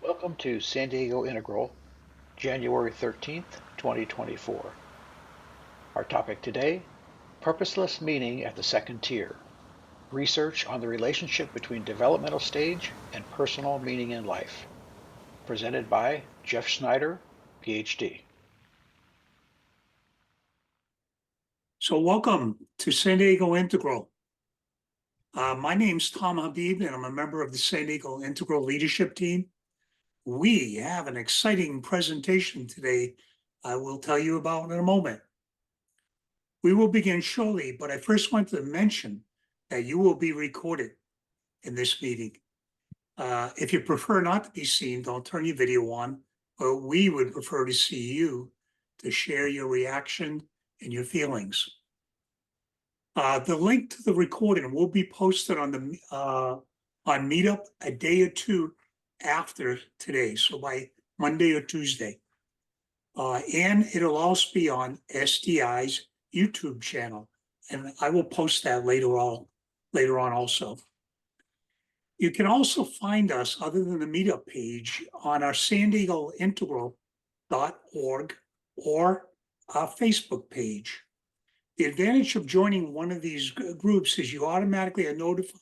Welcome to San Diego Integral, January 13th, 2024. Our topic today, Purposeless Meaning at the Second Tier, Research on the Relationship between Developmental Stage and Personal Meaning in Life, presented by Jeff Schneider, PhD. So welcome to San Diego Integral. My name's Tom Habib, and I'm a member of the San Diego Integral leadership team. We have an exciting presentation today I will tell you about in a moment. We will begin shortly, but I first want to mention that you will be recorded in this meeting. If you prefer not to be seen, don't turn your video on, but we would prefer to see you to share your reaction and your feelings. The link to the recording will be posted on the on Meetup a day or two after today, so by Monday or Tuesday. And it'll also be on SDI's YouTube channel, and I will post that later on also. You can also find us, other than the Meetup page, on our San Diego Integral.org or our Facebook page. The advantage of joining one of these groups is you automatically are notified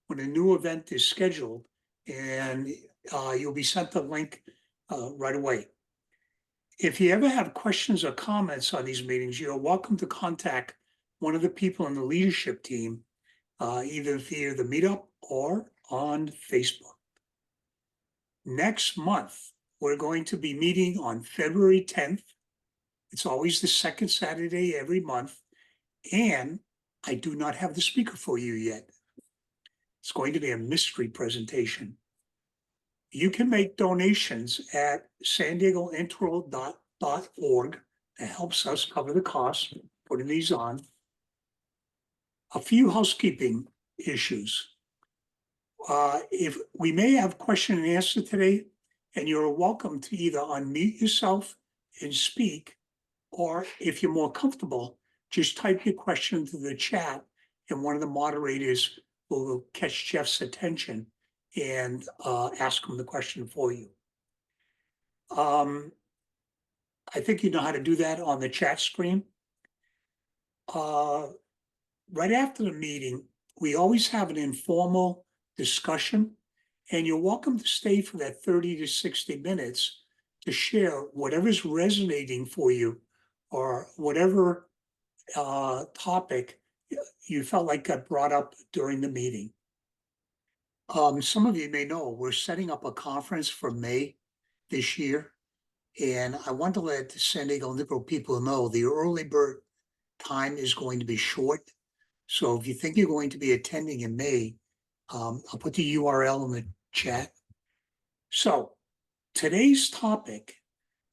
when a new event is scheduled, and you'll be sent the link right away. If you ever have questions or comments on these meetings, you're welcome to contact one of the people in the leadership team, either via the Meetup or on Facebook. Next month, we're going to be meeting on February 10th. It's always the second Saturday every month. And I do not have the speaker for you yet. It's going to be a mystery presentation. You can make donations at sandiegointegral.org. That helps us cover the cost of putting these on. A few housekeeping issues. If we may have question and answer today, and you're welcome to either unmute yourself and speak, or if you're more comfortable, just type your question into the chat, and one of the moderators will catch Jeff's attention and ask him the question for you. I think you know how to do that on the chat screen. Right after the meeting, we always have an informal discussion, and you're welcome to stay for that 30 to 60 minutes to share whatever's resonating for you or whatever topic you felt like got brought up during the meeting. Some of you may know we're setting up a conference for May this year, and I want to let the San Diego Integral people know the early bird time is going to be short. So if you think you're going to be attending in May, I'll put the URL in the chat. So today's topic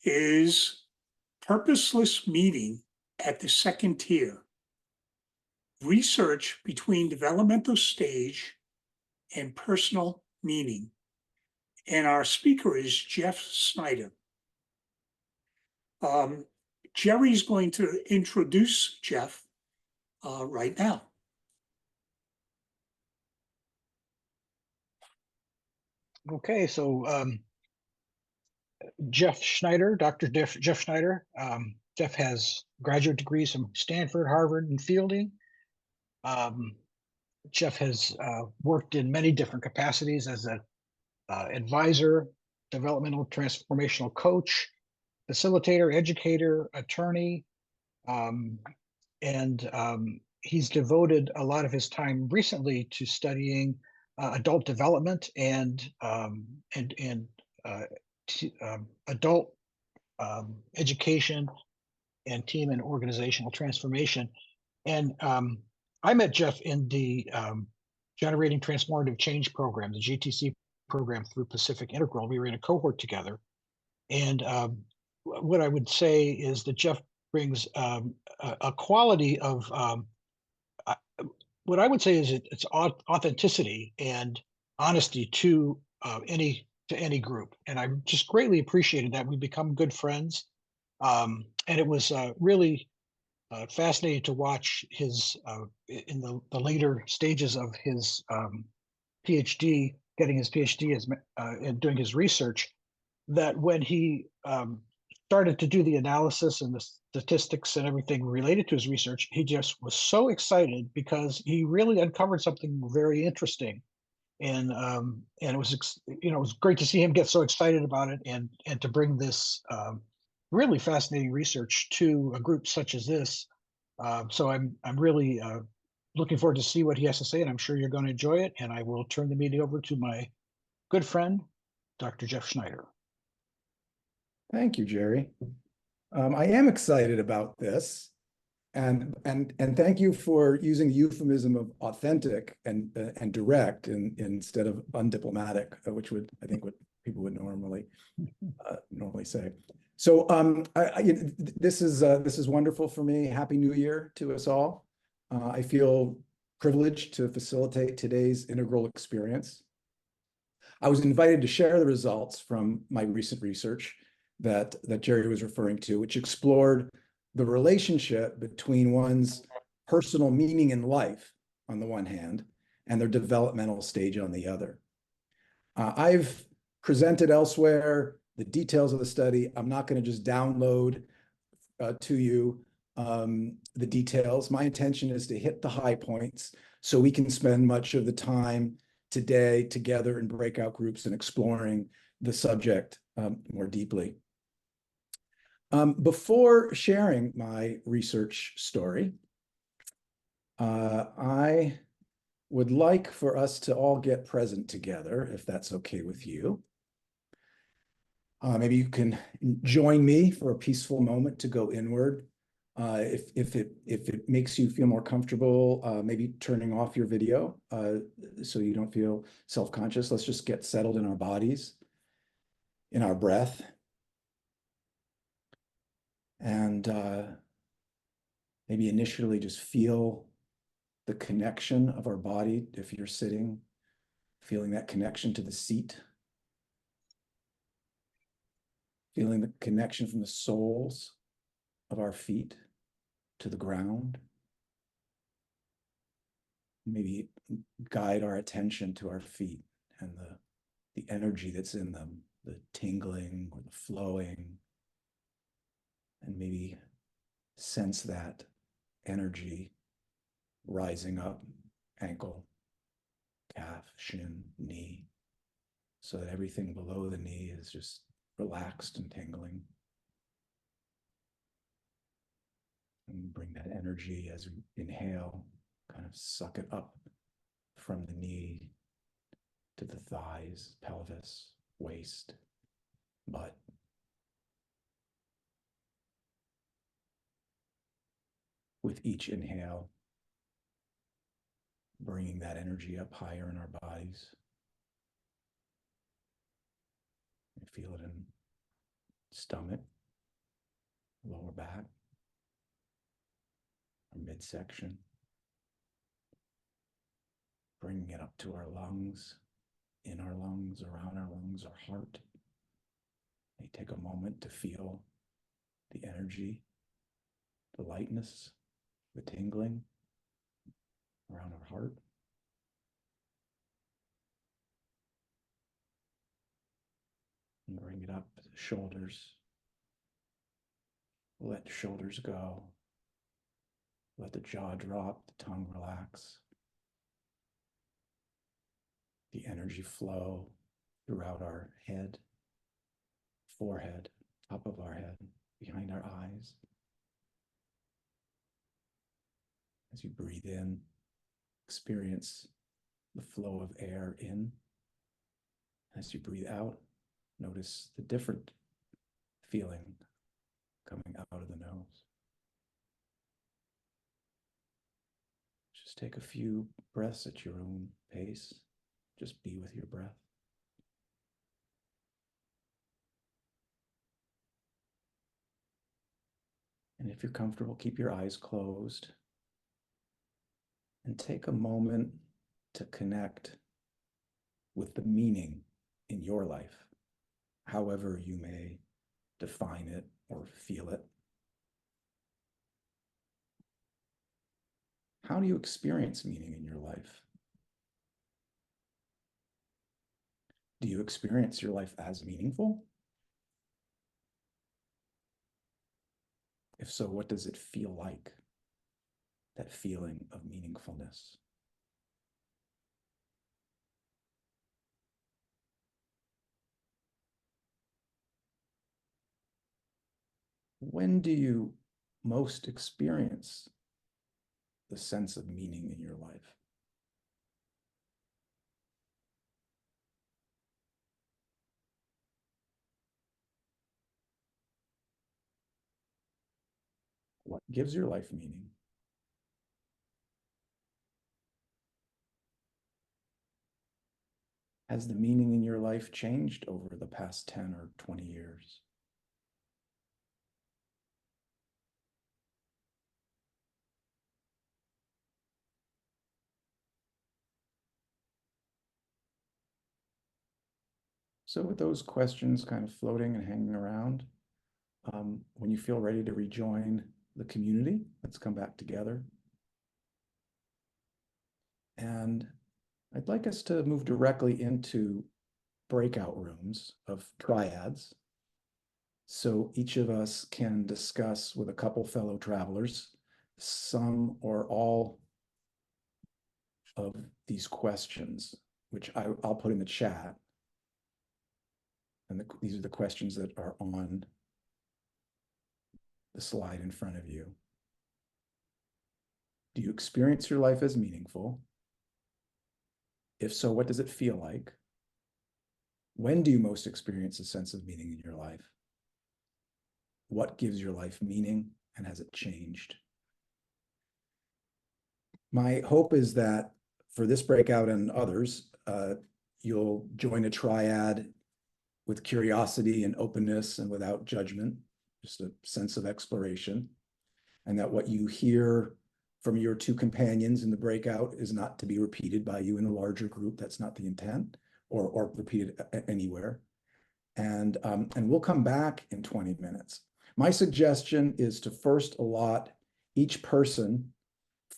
is purposeless meaning at the second tier, research between developmental stage and personal meaning. And our speaker is Jeff Schneider. Jerry's going to introduce Jeff right now. Okay, so Jeff Schneider, Dr. Jeff Schneider. Jeff has graduate degrees from Stanford, Harvard, and Fielding. Jeff has worked in many different capacities as an advisor, developmental transformational coach, facilitator, educator, attorney, and he's devoted a lot of his time recently to studying adult development and adult education and team and organizational transformation. And I met Jeff in the Generating Transformative Change program, the GTC program through Pacific Integral. We were in a cohort together. And what I would say is that Jeff brings a quality of what I would say is it's authenticity and honesty to any group. And I just greatly appreciated that. We become good friends. And it was really fascinating to watch his in the later stages of his PhD getting his PhD and doing his research, that when he started to do the analysis and the statistics and everything related to his research, he just was so excited because he really uncovered something very interesting. And it was it was great to see him get so excited about it, and to bring this really fascinating research to a group such as this. So I'm really looking forward to see what he has to say, and I'm sure you're going to enjoy it. And I will turn the meeting over to my good friend, Dr. Jeff Schneider. Thank you, Jerry. I am excited about this, and thank you for using the euphemism of authentic and direct instead of undiplomatic, which I think what people would normally say. So this is wonderful for me. Happy New Year to us all. I feel privileged to facilitate today's integral experience. I was invited to share the results from my recent research that Jerry was referring to, which explored the relationship between one's personal meaning in life on the one hand and their developmental stage on the other. I've presented elsewhere the details of the study. I'm not going to just download to you the details. My intention is to hit the high points so we can spend much of the time today together in breakout groups and exploring the subject more deeply. Before sharing my research story, I would like for us to all get present together, if that's okay with you. Maybe you can join me for a peaceful moment to go inward. If it makes you feel more comfortable, maybe turning off your video so you don't feel self-conscious. Let's just get settled in our bodies, in our breath. And maybe initially just feel the connection of our body. If you're sitting, feeling that connection to the seat, feeling the connection from the soles of our feet to the ground. Maybe guide our attention to our feet and the energy that's in them, the tingling or the flowing, and maybe sense that energy rising up ankle, calf, shin, knee, so that everything below the knee is just relaxed and tingling. And bring that energy as we inhale, kind of suck it up from the knee to the thighs, pelvis, waist, butt. With each inhale, bringing that energy up higher in our bodies. You feel it in stomach, lower back, our midsection. Bringing it up to our lungs, in our lungs, around our lungs, our heart. May take a moment to feel the energy, the lightness, the tingling around our heart. And bring it up to the shoulders. Let the shoulders go. Let the jaw drop, the tongue relax. The energy flow throughout our head, forehead, top of our head, behind our eyes. As you breathe in, experience the flow of air in. As you breathe out, notice the different feeling coming out of the nose. Just take a few breaths at your own pace. Just be with your breath. And if you're comfortable, keep your eyes closed. And take a moment to connect with the meaning in your life, however you may define it or feel it. How do you experience meaning in your life? Do you experience your life as meaningful? If so, what does it feel like? That feeling of meaningfulness. When do you most experience the sense of meaning in your life? What gives your life meaning? Has the meaning in your life changed over the past 10 or 20 years? So with those questions kind of floating and hanging around, when you feel ready to rejoin the community, let's come back together. And I'd like us to move directly into breakout rooms of triads. So each of us can discuss with a couple fellow travelers some or all of these questions, which I'll put in the chat. And these are the questions that are on the slide in front of you. Do you experience your life as meaningful? If so, what does it feel like? When do you most experience a sense of meaning in your life? What gives your life meaning, and has it changed? My hope is that for this breakout and others, you'll join a triad with curiosity and openness and without judgment, just a sense of exploration, and that what you hear from your two companions in the breakout is not to be repeated by you in a larger group. That's not the intent, or repeated anywhere. And we'll come back in 20 minutes. My suggestion is to first allot each person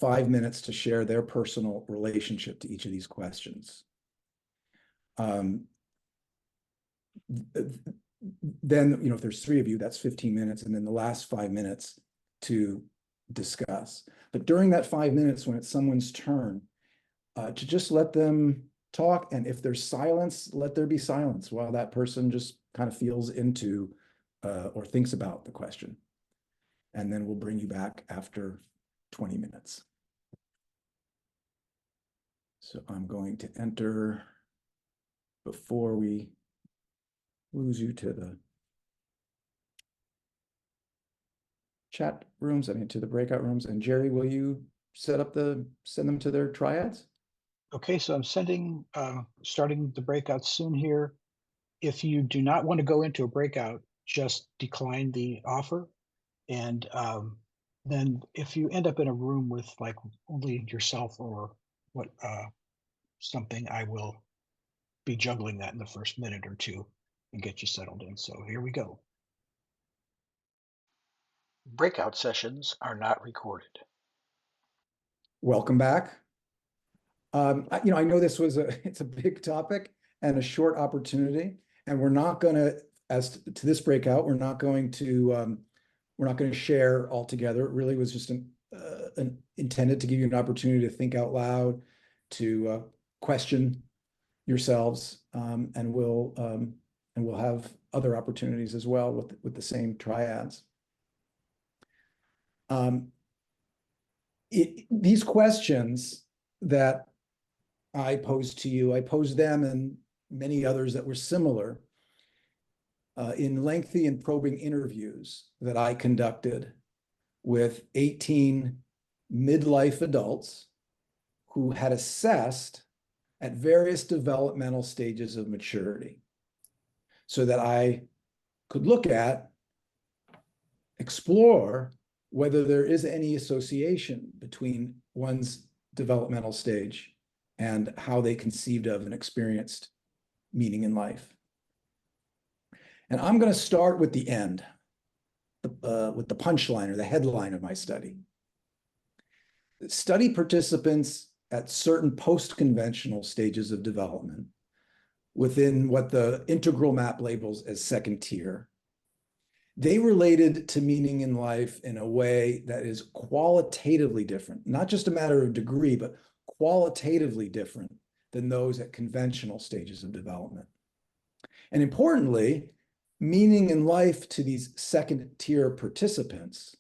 5 minutes to share their personal relationship to each of these questions. Then, if there's 3 of you, that's 15 minutes, and then the last 5 minutes to discuss. But during that 5 minutes, when it's someone's turn, to just let them talk, and if there's silence, let there be silence while that person just kind of feels into or thinks about the question. And then we'll bring you back after 20 minutes. So I'm going to enter, before we lose you to the chat rooms, to the breakout rooms. And Jerry, will you send them to their triads? Okay, so I'm starting the breakout soon here. If you do not want to go into a breakout, just decline the offer. And then if you end up in a room with like only yourself or something, I will be juggling that in the first minute or two and get you settled in. So here we go. Breakout sessions are not recorded. Welcome back. I know this was it's a big topic and a short opportunity, and we're not going to, as to this breakout, we're not going to share all together. It really was just intended to give you an opportunity to think out loud, to question yourselves, and we'll have other opportunities as well with the same triads. These questions that I posed to you, I posed them and many others that were similar in lengthy and probing interviews that I conducted with 18 midlife adults who had assessed at various developmental stages of maturity, so that I could explore whether there is any association between one's developmental stage and how they conceived of and experienced meaning in life. And I'm going to start with the end, with the punchline or the headline of my study. Study participants at certain post-conventional stages of development within what the integral map labels as second tier. They related to meaning in life in a way that is qualitatively different, not just a matter of degree, but qualitatively different than those at conventional stages of development. And importantly, meaning in life to these second tier participants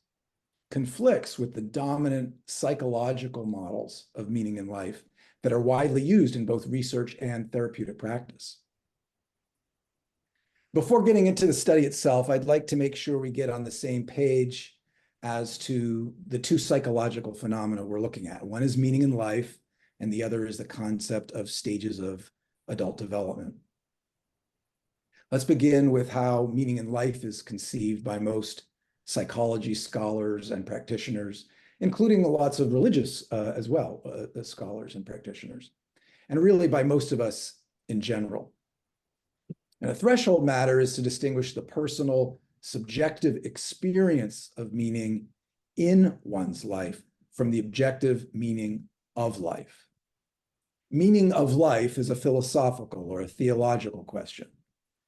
conflicts with the dominant psychological models of meaning in life that are widely used in both research and therapeutic practice. Before getting into the study itself, I'd like to make sure we get on the same page as to the two psychological phenomena we're looking at. One is meaning in life, and the other is the concept of stages of adult development. Let's begin with how meaning in life is conceived by most psychology scholars and practitioners, including lots of religious as well, scholars and practitioners, and really by most of us in general. And a threshold matter is to distinguish the personal, subjective experience of meaning in one's life from the objective meaning of life. Meaning of life is a philosophical or a theological question.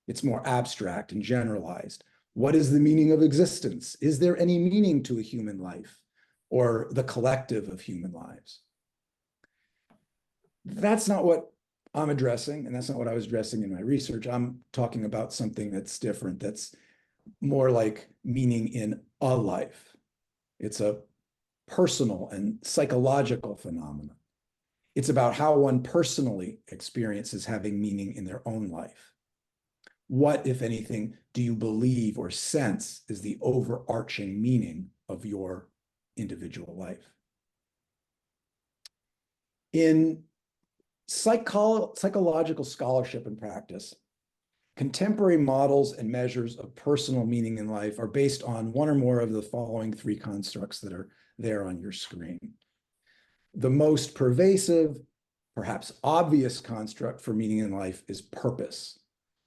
It's more abstract and generalized. What is the meaning of existence? Is there any meaning to a human life or the collective of human lives? That's not what I'm addressing, and that's not what I was addressing in my research. I'm talking about something that's different, that's more like meaning in a life. It's a personal and psychological phenomenon. It's about how one personally experiences having meaning in their own life. What, if anything, do you believe or sense is the overarching meaning of your individual life? In psychological scholarship and practice, contemporary models and measures of personal meaning in life are based on one or more of the following three constructs that are there on your screen. The most pervasive, perhaps obvious construct for meaning in life is purpose,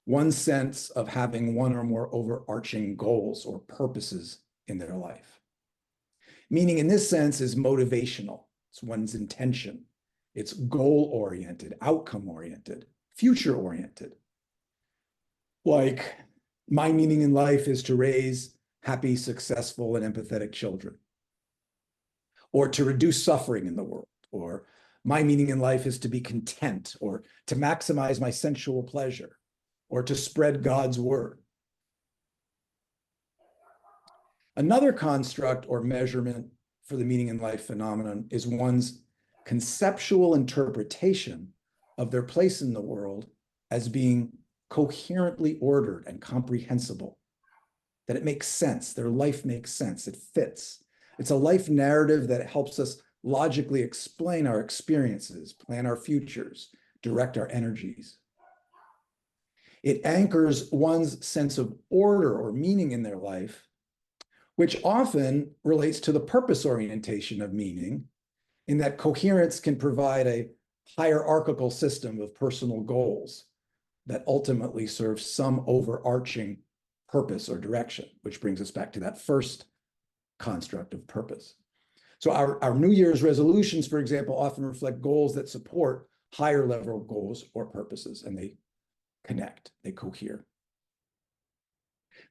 one's sense of having one or more overarching goals or purposes in their life. Meaning in this sense is motivational. It's one's intention. It's goal-oriented, outcome-oriented, future-oriented. Like, my meaning in life is to raise happy, successful, and empathetic children, or to reduce suffering in the world, or my meaning in life is to be content, or to maximize my sensual pleasure, or to spread God's word. Another construct or measurement for the meaning in life phenomenon is one's conceptual interpretation of their place in the world as being coherently ordered and comprehensible, that it makes sense, their life makes sense, it fits. It's a life narrative that helps us logically explain our experiences, plan our futures, direct our energies. It anchors one's sense of order or meaning in their life, which often relates to the purpose orientation of meaning, in that coherence can provide a hierarchical system of personal goals that ultimately serve some overarching purpose or direction, which brings us back to that first construct of purpose. So our New Year's resolutions, for example, often reflect goals that support higher level goals or purposes, and they connect, they cohere.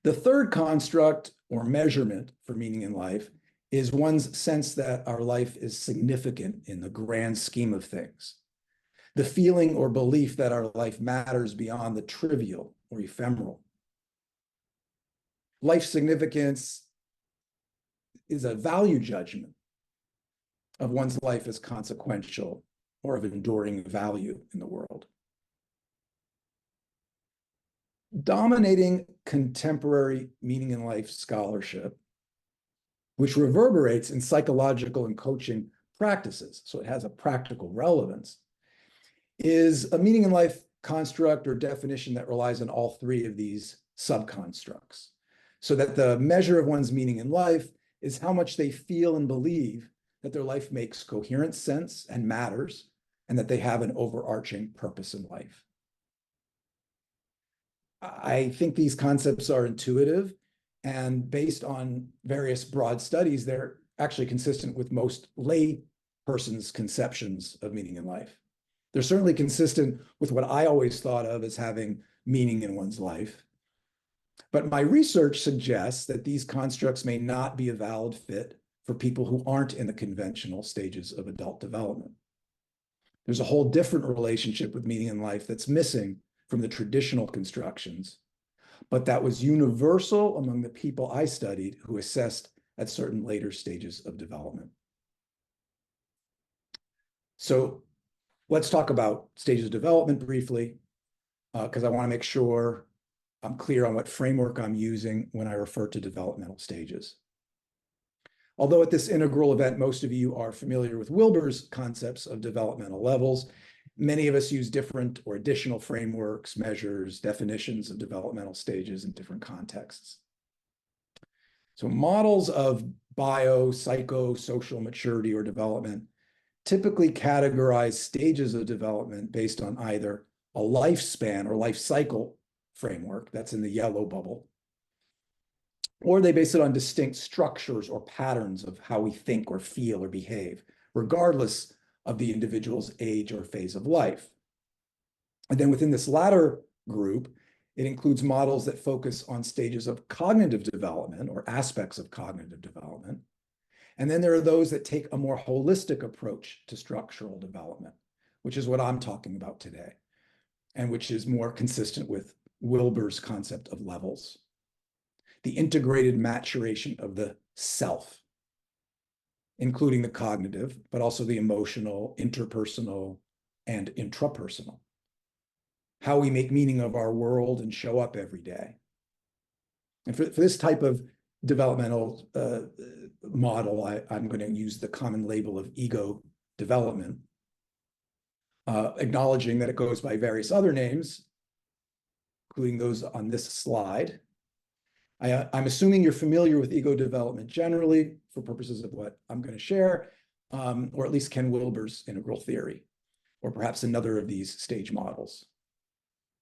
The third construct or measurement for meaning in life is one's sense that our life is significant in the grand scheme of things. The feeling or belief that our life matters beyond the trivial or ephemeral. Life significance is a value judgment of one's life as consequential or of enduring value in the world. Dominating contemporary meaning in life scholarship, which reverberates in psychological and coaching practices, so it has a practical relevance, is a meaning in life construct or definition that relies on all three of these subconstructs, so that the measure of one's meaning in life is how much they feel and believe that their life makes coherent sense and matters, and that they have an overarching purpose in life. I think these concepts are intuitive, and based on various broad studies, they're actually consistent with most lay persons' conceptions of meaning in life. They're certainly consistent with what I always thought of as having meaning in one's life. But my research suggests that these constructs may not be a valid fit for people who aren't in the conventional stages of adult development. There's a whole different relationship with meaning in life that's missing from the traditional constructions, but that was universal among the people I studied who assessed at certain later stages of development. So let's talk about stages of development briefly, because I want to make sure I'm clear on what framework I'm using when I refer to developmental stages. Although at this integral event, most of you are familiar with Wilber's concepts of developmental levels, many of us use different or additional frameworks, measures, definitions of developmental stages in different contexts. So models of psychosocial maturity or development typically categorize stages of development based on either a lifespan or life cycle framework, that's in the yellow bubble, or they base it on distinct structures or patterns of how we think or feel or behave, regardless of the individual's age or phase of life. And then within this latter group, it includes models that focus on stages of cognitive development or aspects of cognitive development. And then there are those that take a more holistic approach to structural development, which is what I'm talking about today, and which is more consistent with Wilber's concept of levels. The integrated maturation of the self, including the cognitive, but also the emotional, interpersonal, and intrapersonal. How we make meaning of our world and show up every day. And for this type of developmental model, I'm going to use the common label of ego development, acknowledging that it goes by various other names, including those on this slide. I'm assuming you're familiar with ego development generally for purposes of what I'm going to share, or at least Ken Wilber's integral theory, or perhaps another of these stage models.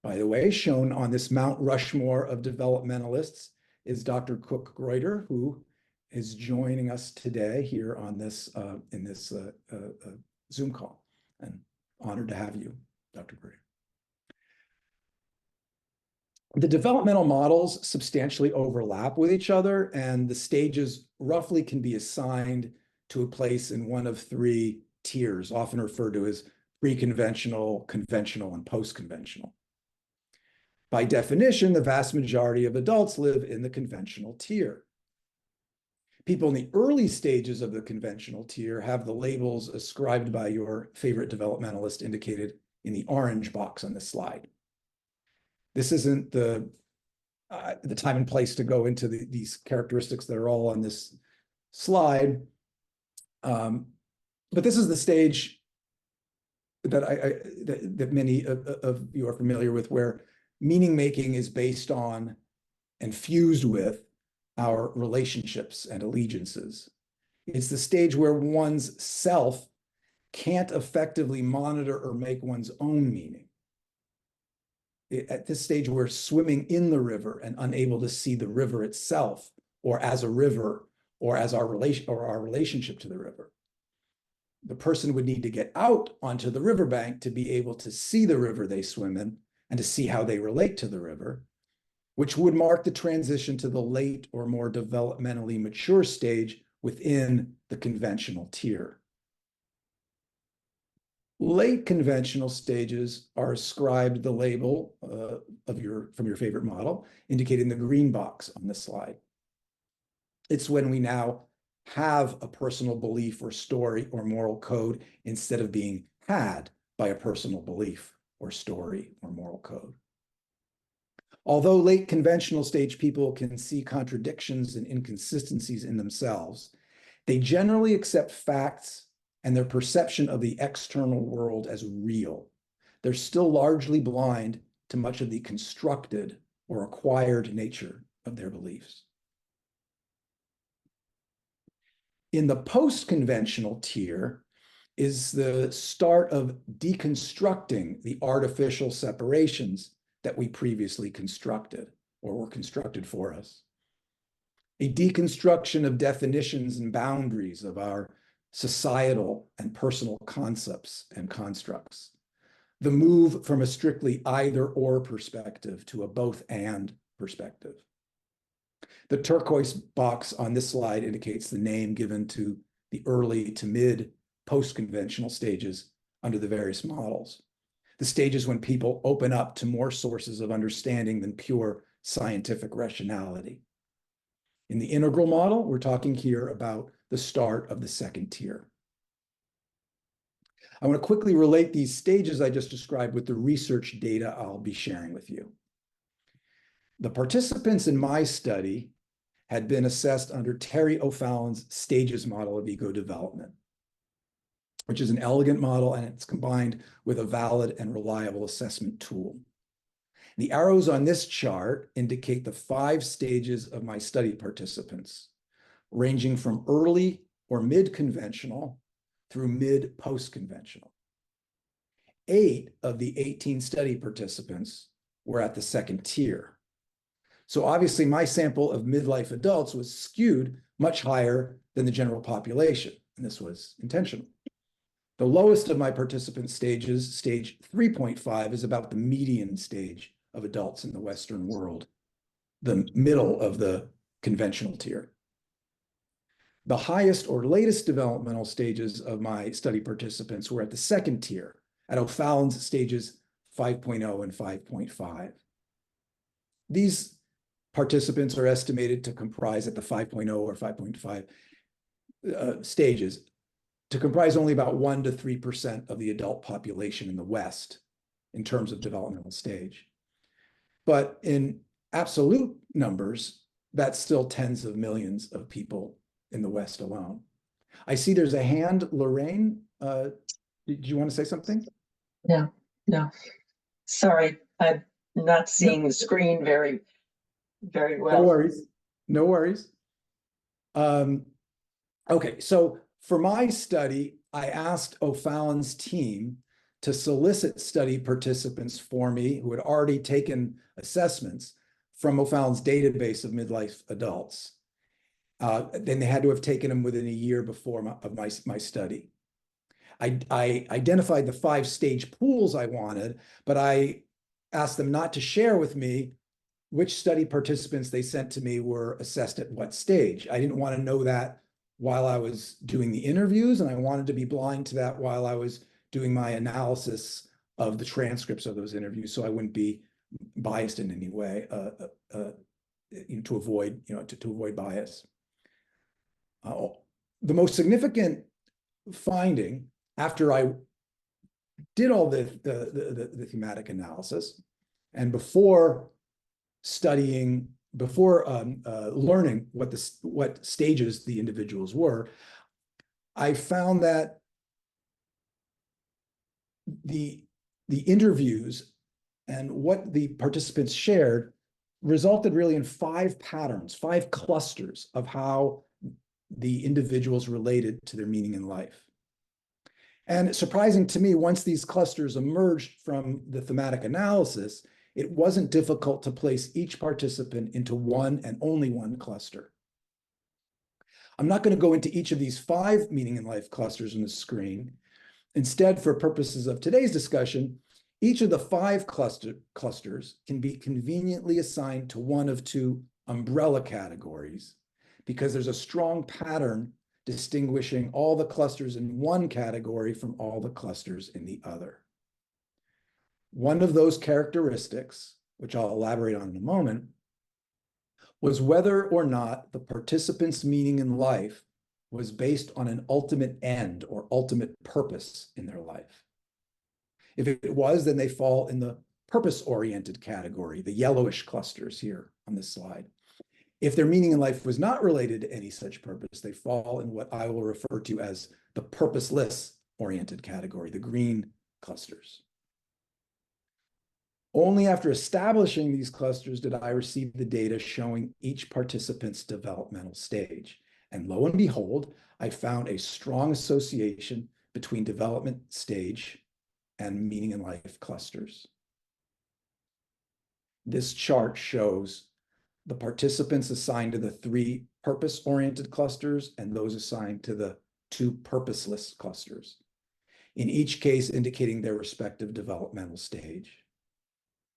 By the way, shown on this Mount Rushmore of developmentalists is Dr. Cook-Greuter, who is joining us today here on this in this Zoom call. And honored to have you, Dr. Greuter. The developmental models substantially overlap with each other, and the stages roughly can be assigned to a place in one of three tiers, often referred to as pre-conventional, conventional, and post-conventional. By definition, the vast majority of adults live in the conventional tier. People in the early stages of the conventional tier have the labels ascribed by your favorite developmentalist indicated in the orange box on this slide. This isn't the time and place to go into these characteristics that are all on this slide. But this is the stage that that many of you are familiar with, where meaning making is based on and fused with our relationships and allegiances. It's the stage where one's self can't effectively monitor or make one's own meaning. At this stage, we're swimming in the river and unable to see the river itself, or as a river, or as our relationship to the river. The person would need to get out onto the riverbank to be able to see the river they swim in and to see how they relate to the river, which would mark the transition to the late or more developmentally mature stage within the conventional tier. Late conventional stages are ascribed the label from your favorite model, indicating the green box on this slide. It's when we now have a personal belief or story or moral code instead of being had by a personal belief or story or moral code. Although late conventional stage people can see contradictions and inconsistencies in themselves, they generally accept facts and their perception of the external world as real. They're still largely blind to much of the constructed or acquired nature of their beliefs. In the post-conventional tier is the start of deconstructing the artificial separations that we previously constructed or were constructed for us. A deconstruction of definitions and boundaries of our societal and personal concepts and constructs. the move from a strictly either or perspective to a both and perspective. The turquoise box on this slide indicates the name given to the early to mid post-conventional stages under the various models. The stages when people open up to more sources of understanding than pure scientific rationality. In the integral model, we're talking here about the start of the second tier. I want to quickly relate these stages I just described with the research data I'll be sharing with you. The participants in my study had been assessed under Terry O'Fallon's stages model of ego development, which is an elegant model, and it's combined with a valid and reliable assessment tool. The arrows on this chart indicate the 5 stages of my study participants, ranging from early or mid-conventional through mid-post-conventional. 8 of the 18 study participants were at the second tier. So obviously my sample of midlife adults was skewed much higher than the general population, and this was intentional. The lowest of my participant stages, stage 3.5, is about the median stage of adults in the Western world, the middle of the conventional tier. The highest or latest developmental stages of my study participants were at the second tier, at O'Fallon's stages 5.0 and 5.5. These participants are estimated to comprise at the 5.0 or 5.5 stages, to comprise only about 1 to 3% of the adult population in the West in terms of developmental stage. But in absolute numbers, that's still tens of millions of people in the West alone. I see there's a hand, Lorraine. Did you want to say something? No. Sorry, I'm not seeing the screen very well. No worries. Okay, so for my study, I asked O'Fallon's team to solicit study participants for me who had already taken assessments from O'Fallon's database of midlife adults. Then they had to have taken them within a year before my study. I identified the 5 stage pools I wanted, but I asked them not to share with me which study participants they sent to me were assessed at what stage. I didn't want to know that while I was doing the interviews, and I wanted to be blind to that while I was doing my analysis of the transcripts of those interviews, so I wouldn't be biased in any way, to avoid bias. The most significant finding after I did all the thematic analysis and before learning what stages the individuals were, I found that the interviews and what the participants shared resulted really in 5 patterns, 5 clusters of how the individuals related to their meaning in life. And surprising to me, once these clusters emerged from the thematic analysis, it wasn't difficult to place each participant into one and only one cluster. I'm not going to go into each of these 5 meaning in life clusters on the screen. Instead, for purposes of today's discussion, each of the 5 clusters can be conveniently assigned to one of 2 umbrella categories, because there's a strong pattern distinguishing all the clusters in one category from all the clusters in the other. One of those characteristics, which I'll elaborate on in a moment, was whether or not the participants' meaning in life was based on an ultimate end or ultimate purpose in their life. If it was, then they fall in the purpose-oriented category, the yellowish clusters here on this slide. If their meaning in life was not related to any such purpose, they fall in what I will refer to as the purposeless oriented category, the green clusters. Only after establishing these clusters did I receive the data showing each participant's developmental stage. And lo and behold, I found a strong association between development stage and meaning in life clusters. This chart shows the participants assigned to the 3 purpose-oriented clusters and those assigned to the 2 purposeless clusters. in each case indicating their respective developmental stage.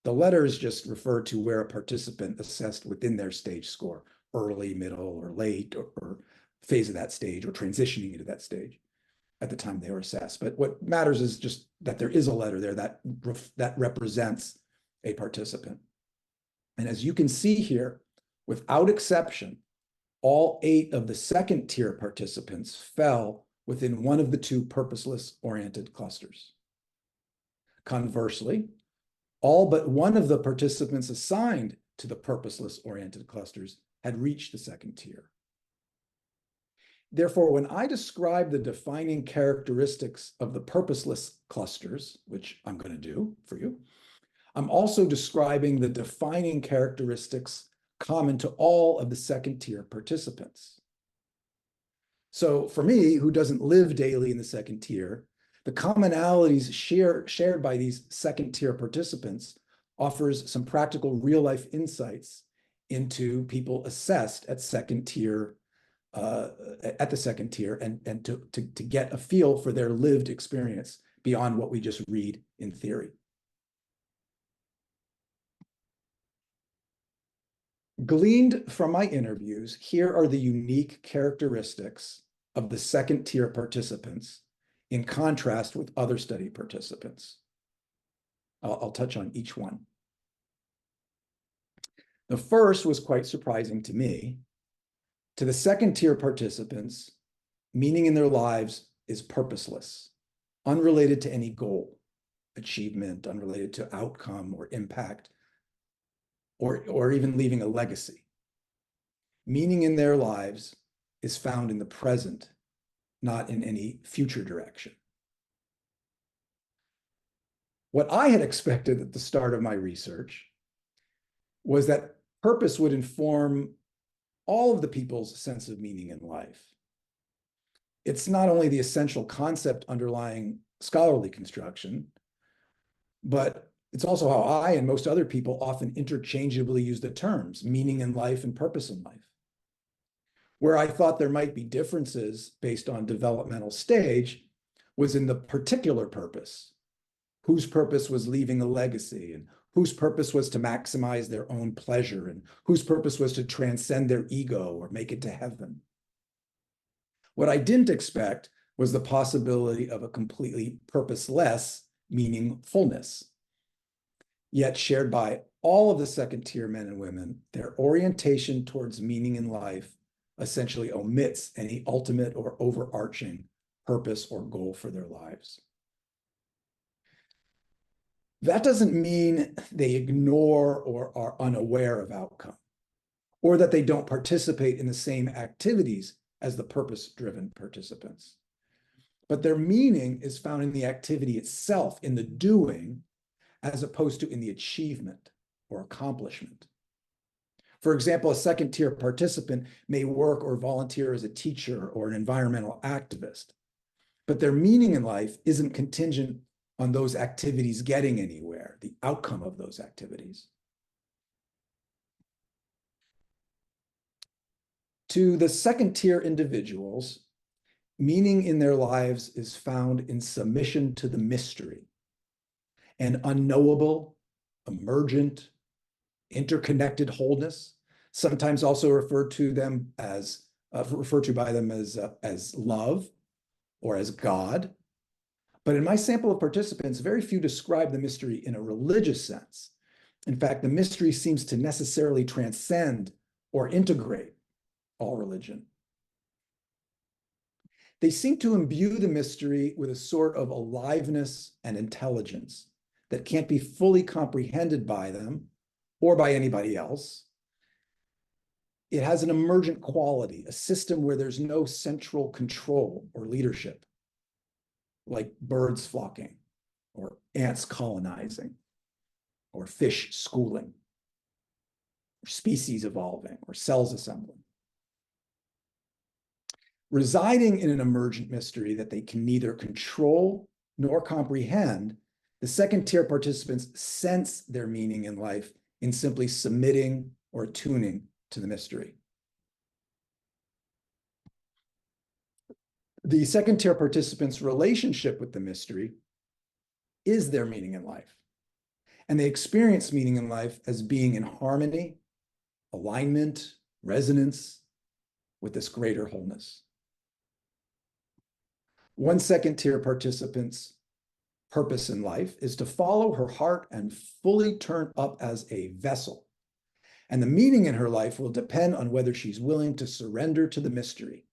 The letters just refer to where a participant assessed within their stage score, early, middle, or late, or phase of that stage, or transitioning into that stage at the time they were assessed. But what matters is just that there is a letter there that represents a participant. And as you can see here, without exception, all 8 of the second tier participants fell within one of the 2 purposeless oriented clusters. Conversely, all but one of the participants assigned to the purposeless oriented clusters had reached the second tier. Therefore, when I describe the defining characteristics of the purposeless clusters, which I'm going to do for you, I'm also describing the defining characteristics common to all of the second tier participants. So for me, who doesn't live daily in the second tier, the commonalities shared by these second tier participants offers some practical real life insights into people assessed at second tier, at the second tier, and to get a feel for their lived experience beyond what we just read in theory. Gleaned from my interviews, here are the unique characteristics of the second tier participants in contrast with other study participants. I'll touch on each one. The first was quite surprising to me. To the second tier participants, meaning in their lives is purposeless, unrelated to any goal, achievement, unrelated to outcome or impact, or even leaving a legacy. Meaning in their lives is found in the present, not in any future direction. What I had expected at the start of my research was that purpose would inform all of the people's sense of meaning in life. It's not only the essential concept underlying scholarly construction, but it's also how I and most other people often interchangeably use the terms meaning in life and purpose in life. Where I thought there might be differences based on developmental stage was in the particular purpose. Whose purpose was leaving a legacy, and whose purpose was to maximize their own pleasure, and whose purpose was to transcend their ego or make it to heaven. What I didn't expect was the possibility of a completely purposeless meaningfulness. Yet shared by all of the second tier men and women, their orientation towards meaning in life essentially omits any ultimate or overarching purpose or goal for their lives. That doesn't mean they ignore or are unaware of outcome, or that they don't participate in the same activities as the purpose-driven participants. But their meaning is found in the activity itself, in the doing, as opposed to in the achievement or accomplishment. For example, a second tier participant may work or volunteer as a teacher or an environmental activist, but their meaning in life isn't contingent on those activities getting anywhere, the outcome of those activities. To the second tier individuals, meaning in their lives is found in submission to the mystery, an unknowable, emergent, interconnected wholeness, sometimes also referred to by them as love or as God. But in my sample of participants, very few describe the mystery in a religious sense. In fact, the mystery seems to necessarily transcend or integrate all religion. They seem to imbue the mystery with a sort of aliveness and intelligence that can't be fully comprehended by them or by anybody else. It has an emergent quality, a system where there's no central control or leadership, like birds flocking, or ants colonizing, or fish schooling, or species evolving, or cells assembling. Residing in an emergent mystery that they can neither control nor comprehend, the second tier participants sense their meaning in life in simply submitting or attuning to the mystery. The second tier participants' relationship with the mystery is their meaning in life. And they experience meaning in life as being in harmony, alignment, resonance with this greater wholeness. One second tier participant's purpose in life is to follow her heart and fully turn up as a vessel. And the meaning in her life will depend on whether she's willing to surrender to the mystery.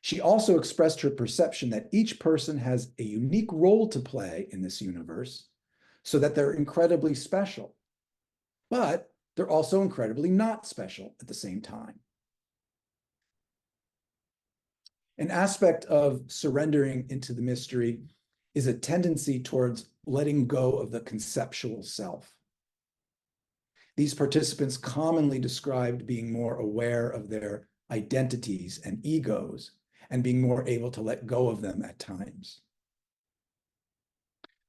She also expressed her perception that each person has a unique role to play in this universe, so that they're incredibly special, but they're also incredibly not special at the same time. An aspect of surrendering into the mystery is a tendency towards letting go of the conceptual self. These participants commonly described being more aware of their identities and egos and being more able to let go of them at times.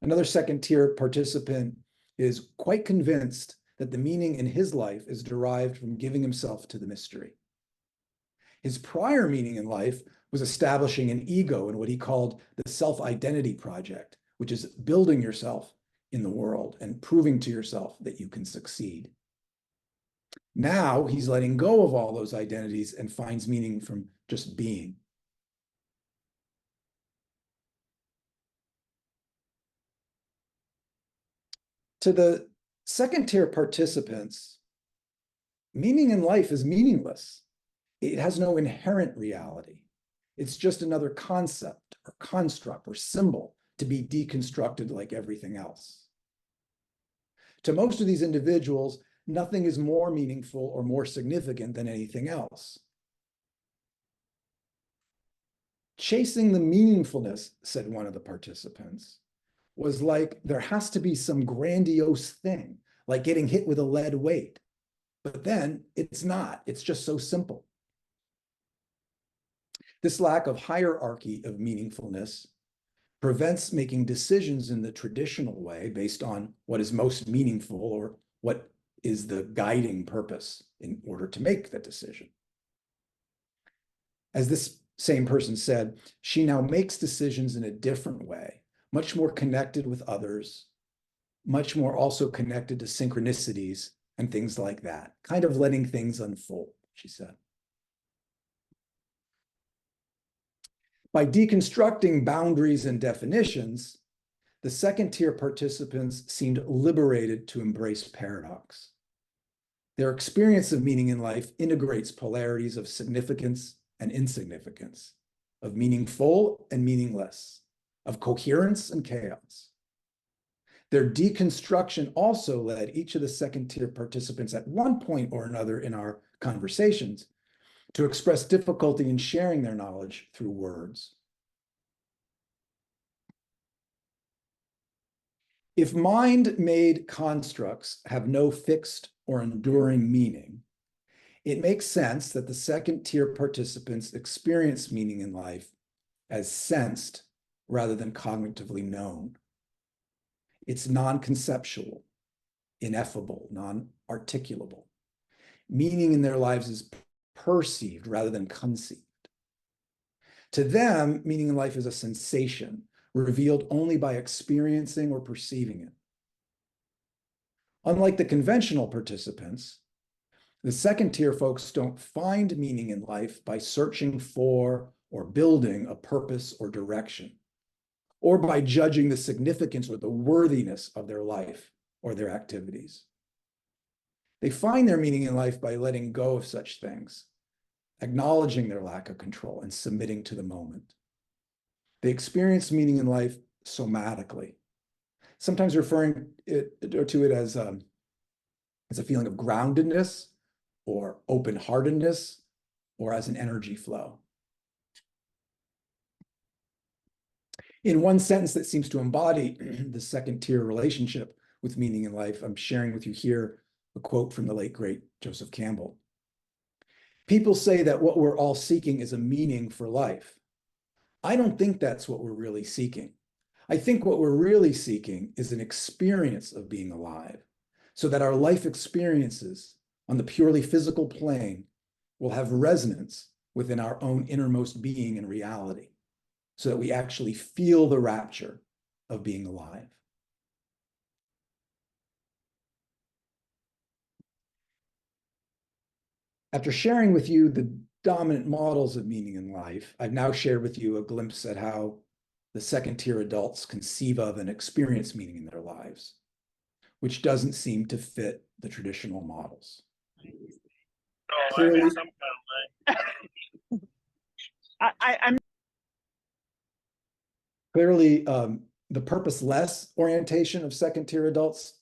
Another second tier participant is quite convinced that the meaning in his life is derived from giving himself to the mystery. His prior meaning in life was establishing an ego in what he called the self-identity project, which is building yourself in the world and proving to yourself that you can succeed. Now he's letting go of all those identities and finds meaning from just being. To the second tier participants, meaning in life is meaningless. It has no inherent reality. It's just another concept or construct or symbol to be deconstructed like everything else. To most of these individuals, nothing is more meaningful or more significant than anything else. Chasing the meaningfulness, said one of the participants, was like there has to be some grandiose thing, like getting hit with a lead weight. But then it's not, it's just so simple. This lack of hierarchy of meaningfulness prevents making decisions in the traditional way based on what is most meaningful or what is the guiding purpose in order to make that decision. As this same person said, she now makes decisions in a different way, much more connected with others, much more also connected to synchronicities and things like that, kind of letting things unfold, she said. By deconstructing boundaries and definitions, the second tier participants seemed liberated to embrace paradox. Their experience of meaning in life integrates polarities of significance and insignificance, of meaningful and meaningless, of coherence and chaos. Their deconstruction also led each of the second tier participants at one point or another in our conversations to express difficulty in sharing their knowledge through words. If mind-made constructs have no fixed or enduring meaning, it makes sense that the second tier participants experience meaning in life as sensed rather than cognitively known. It's non-conceptual, ineffable, non-articulable. Meaning in their lives is perceived rather than conceived. To them, meaning in life is a sensation revealed only by experiencing or perceiving it. Unlike the conventional participants, the second tier folks don't find meaning in life by searching for or building a purpose or direction, or by judging the significance or the worthiness of their life or their activities. They find their meaning in life by letting go of such things, acknowledging their lack of control and submitting to the moment. They experience meaning in life somatically, sometimes referring to it as a feeling of groundedness or open-heartedness or as an energy flow. In one sentence that seems to embody the second tier relationship with meaning in life, I'm sharing with you here a quote from the late, great Joseph Campbell. People say that what we're all seeking is a meaning for life. I don't think that's what we're really seeking. I think what we're really seeking is an experience of being alive, so that our life experiences on the purely physical plane will have resonance within our own innermost being and reality, so that we actually feel the rapture of being alive. After sharing with you the dominant models of meaning in life, I've now shared with you a glimpse at how the second-tier adults conceive of and experience meaning in their lives, which doesn't seem to fit the traditional models. Clearly, clearly, the purposeless orientation of second-tier adults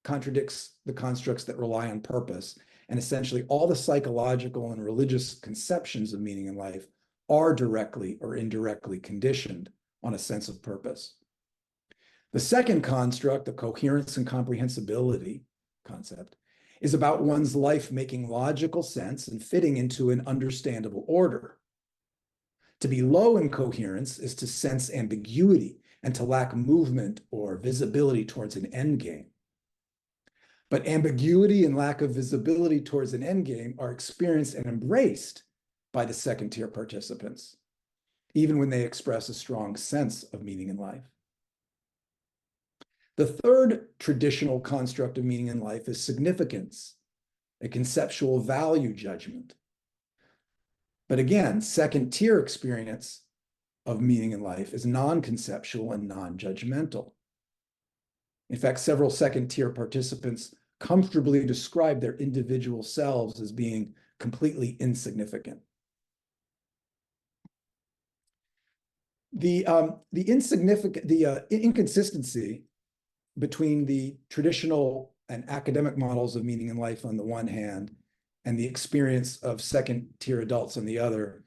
contradicts the constructs that rely on purpose. And essentially, all the psychological and religious conceptions of meaning in life are directly or indirectly conditioned on a sense of purpose. The second construct, the coherence and comprehensibility concept, is about one's life making logical sense and fitting into an understandable order. To be low in coherence is to sense ambiguity and to lack movement or visibility towards an end game. But ambiguity and lack of visibility towards an end game are experienced and embraced by the second-tier participants, even when they express a strong sense of meaning in life. The third traditional construct of meaning in life is significance, a conceptual value judgment. But again, second-tier experience of meaning in life is non-conceptual and non-judgmental. In fact, several second-tier participants comfortably describe their individual selves as being completely insignificant. The inconsistency between the traditional and academic models of meaning in life on the one hand, and the experience of second-tier adults on the other,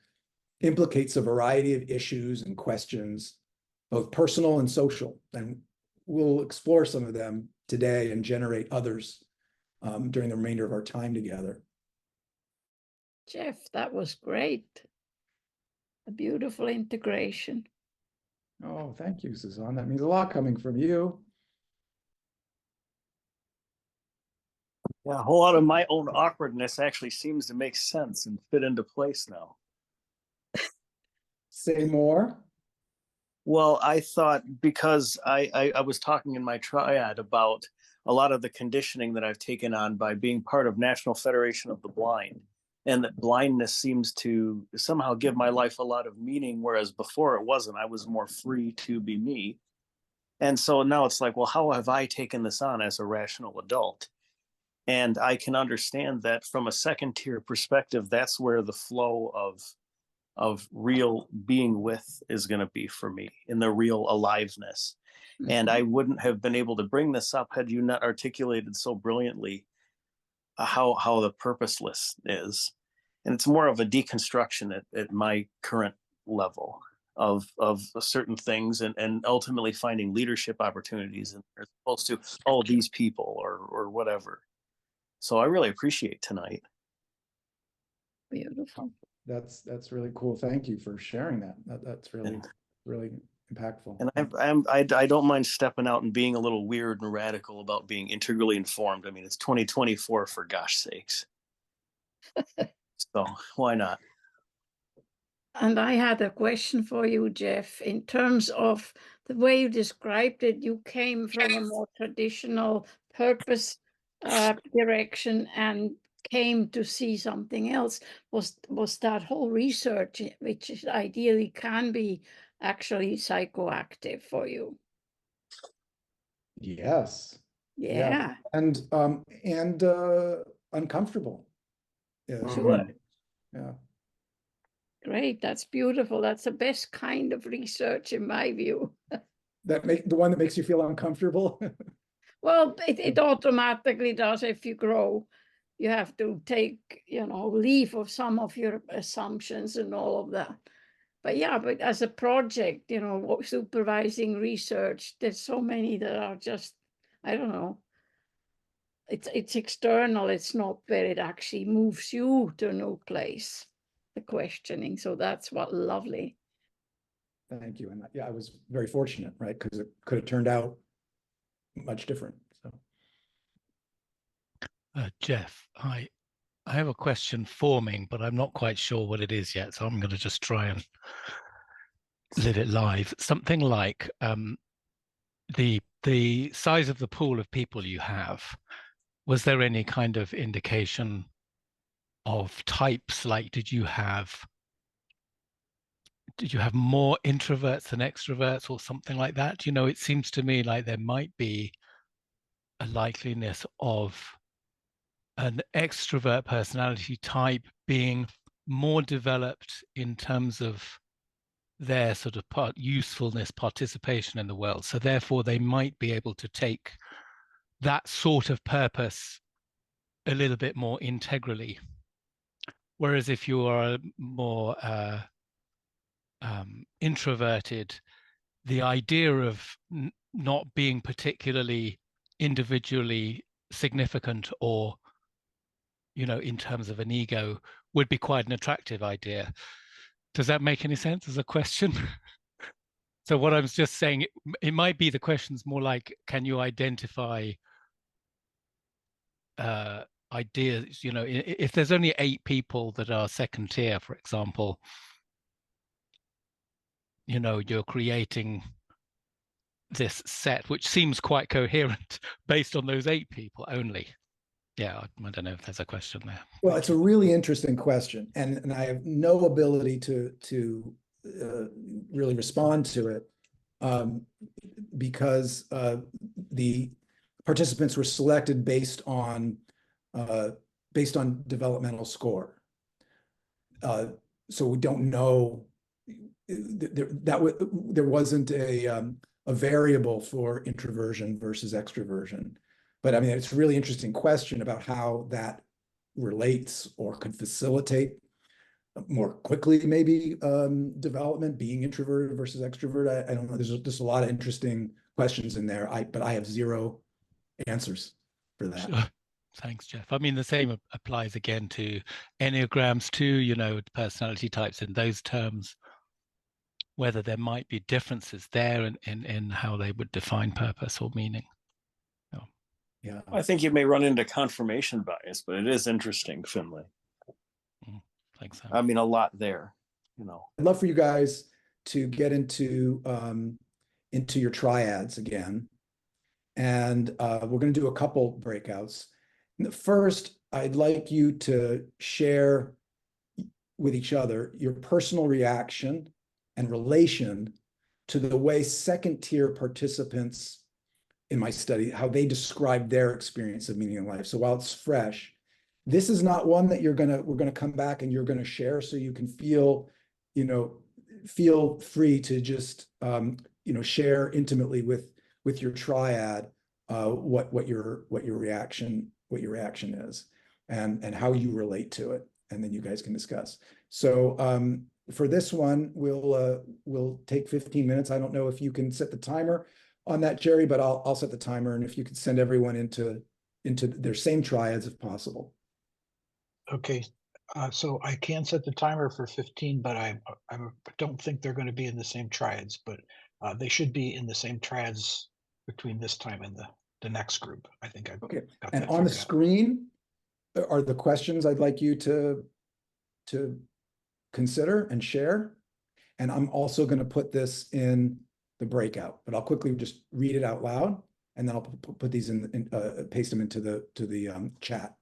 implicates a variety of issues and questions, both personal and social. And we'll explore some of them today and generate others during the remainder of our time together. Jeff, that was great. A beautiful integration. Oh, thank you, Suzanne. That means a lot coming from you. Yeah, a whole lot of my own awkwardness actually seems to make sense and fit into place now. Say more. Well, I thought because I was talking in my triad about a lot of the conditioning that I've taken on by being part of National Federation of the Blind, and that blindness seems to somehow give my life a lot of meaning, whereas before it wasn't. I was more free to be me. And so now it's like, well, how have I taken this on as a rational adult? And I can understand that from a second-tier perspective, that's where the flow of real being with is going to be for me, in the real aliveness. And I wouldn't have been able to bring this up had you not articulated so brilliantly how the purposeless is. And it's more of a deconstruction at my current level of certain things, and ultimately finding leadership opportunities as opposed to, oh, these people or whatever. So I really appreciate tonight. Beautiful. That's really cool. Thank you for sharing that. That's really impactful. And I don't mind stepping out and being a little weird and radical about being integrally informed. I mean, it's 2024, for gosh sakes. So why not? And I had a question for you, Jeff. In terms of the way you described it, you came from a more traditional purpose direction and came to see something else. Was that whole research, which ideally can be actually psychoactive for you? Yes. Yeah. And uncomfortable. Yeah. Sure. Yeah. Great. That's beautiful. That's the best kind of research in my view. The one that makes you feel uncomfortable. Well, it automatically does. If you grow, you have to take, leave of some of your assumptions and all of that. But yeah, but as a project, supervising research, there's so many that are just, I don't know. It's external. It's not where it actually moves you to a new place, the questioning. So that's what lovely. Thank you. And yeah, I was very fortunate, right? Because it could have turned out much different. So Jeff, hi. I have a question forming, but I'm not quite sure what it is yet. So I'm going to just try and live it live. Something like the size of the pool of people you have. Was there any kind of indication of types? Like, did you have more introverts than extroverts or something like that? You know, it seems to me like there might be a likeliness of an extrovert personality type being more developed in terms of their sort of usefulness, participation in the world. So therefore, they might be able to take that sort of purpose a little bit more integrally. Whereas if you are more introverted, the idea of not being particularly individually significant or, you know, in terms of an ego would be quite an attractive idea. Does that make any sense as a question? So what I was just saying, it might be the question's more like, can you identify ideas, you know, if there's only 8 people that are second tier, for example, you know, you're creating this set which seems quite coherent based on those 8 people only. Yeah, I don't know if there's a question there. Well, it's a really interesting question, and I have no ability to really respond to it because the participants were selected based on developmental score. So we don't know there wasn't a variable for introversion versus extroversion. But I mean, it's a really interesting question about how that relates or could facilitate more quickly, maybe development, being introverted versus extrovert. I don't know. There's just a lot of interesting questions in there. But I have zero answers for that. Sure. Thanks, Jeff. I mean, the same applies again to Enneagrams too, you know, personality types in those terms, whether there might be differences there in how they would define purpose or meaning. Yeah, I think you may run into confirmation bias, but it is interesting, Finlay. Thanks. I mean, a lot there, you know. I'd love for you guys to get into your triads again. And we're going to do a couple breakouts. First, I'd like you to share with each other your personal reaction and relation to the way second-tier participants in my study, how they describe their experience of meaning in life. So while it's fresh, this is not one that we're gonna come back and you're gonna share, so you can feel free to just share intimately with your triad what your reaction is and how you relate to it, and then you guys can discuss. So for this one, we'll take 15 minutes. I don't know if you can set the timer on that, Jerry, but I'll set the timer, and if you could send everyone into their same triads if possible. Okay, so I can set the timer for 15, but I don't think they're going to be in the same triads, but they should be in the same triads between this time and the next group. I think I've Okay. got And that on the figured out. screen are the questions I'd like you to consider and share. And I'm also going to put this in the breakout, but I'll quickly just read it out loud, and then I'll put these paste them into the chat.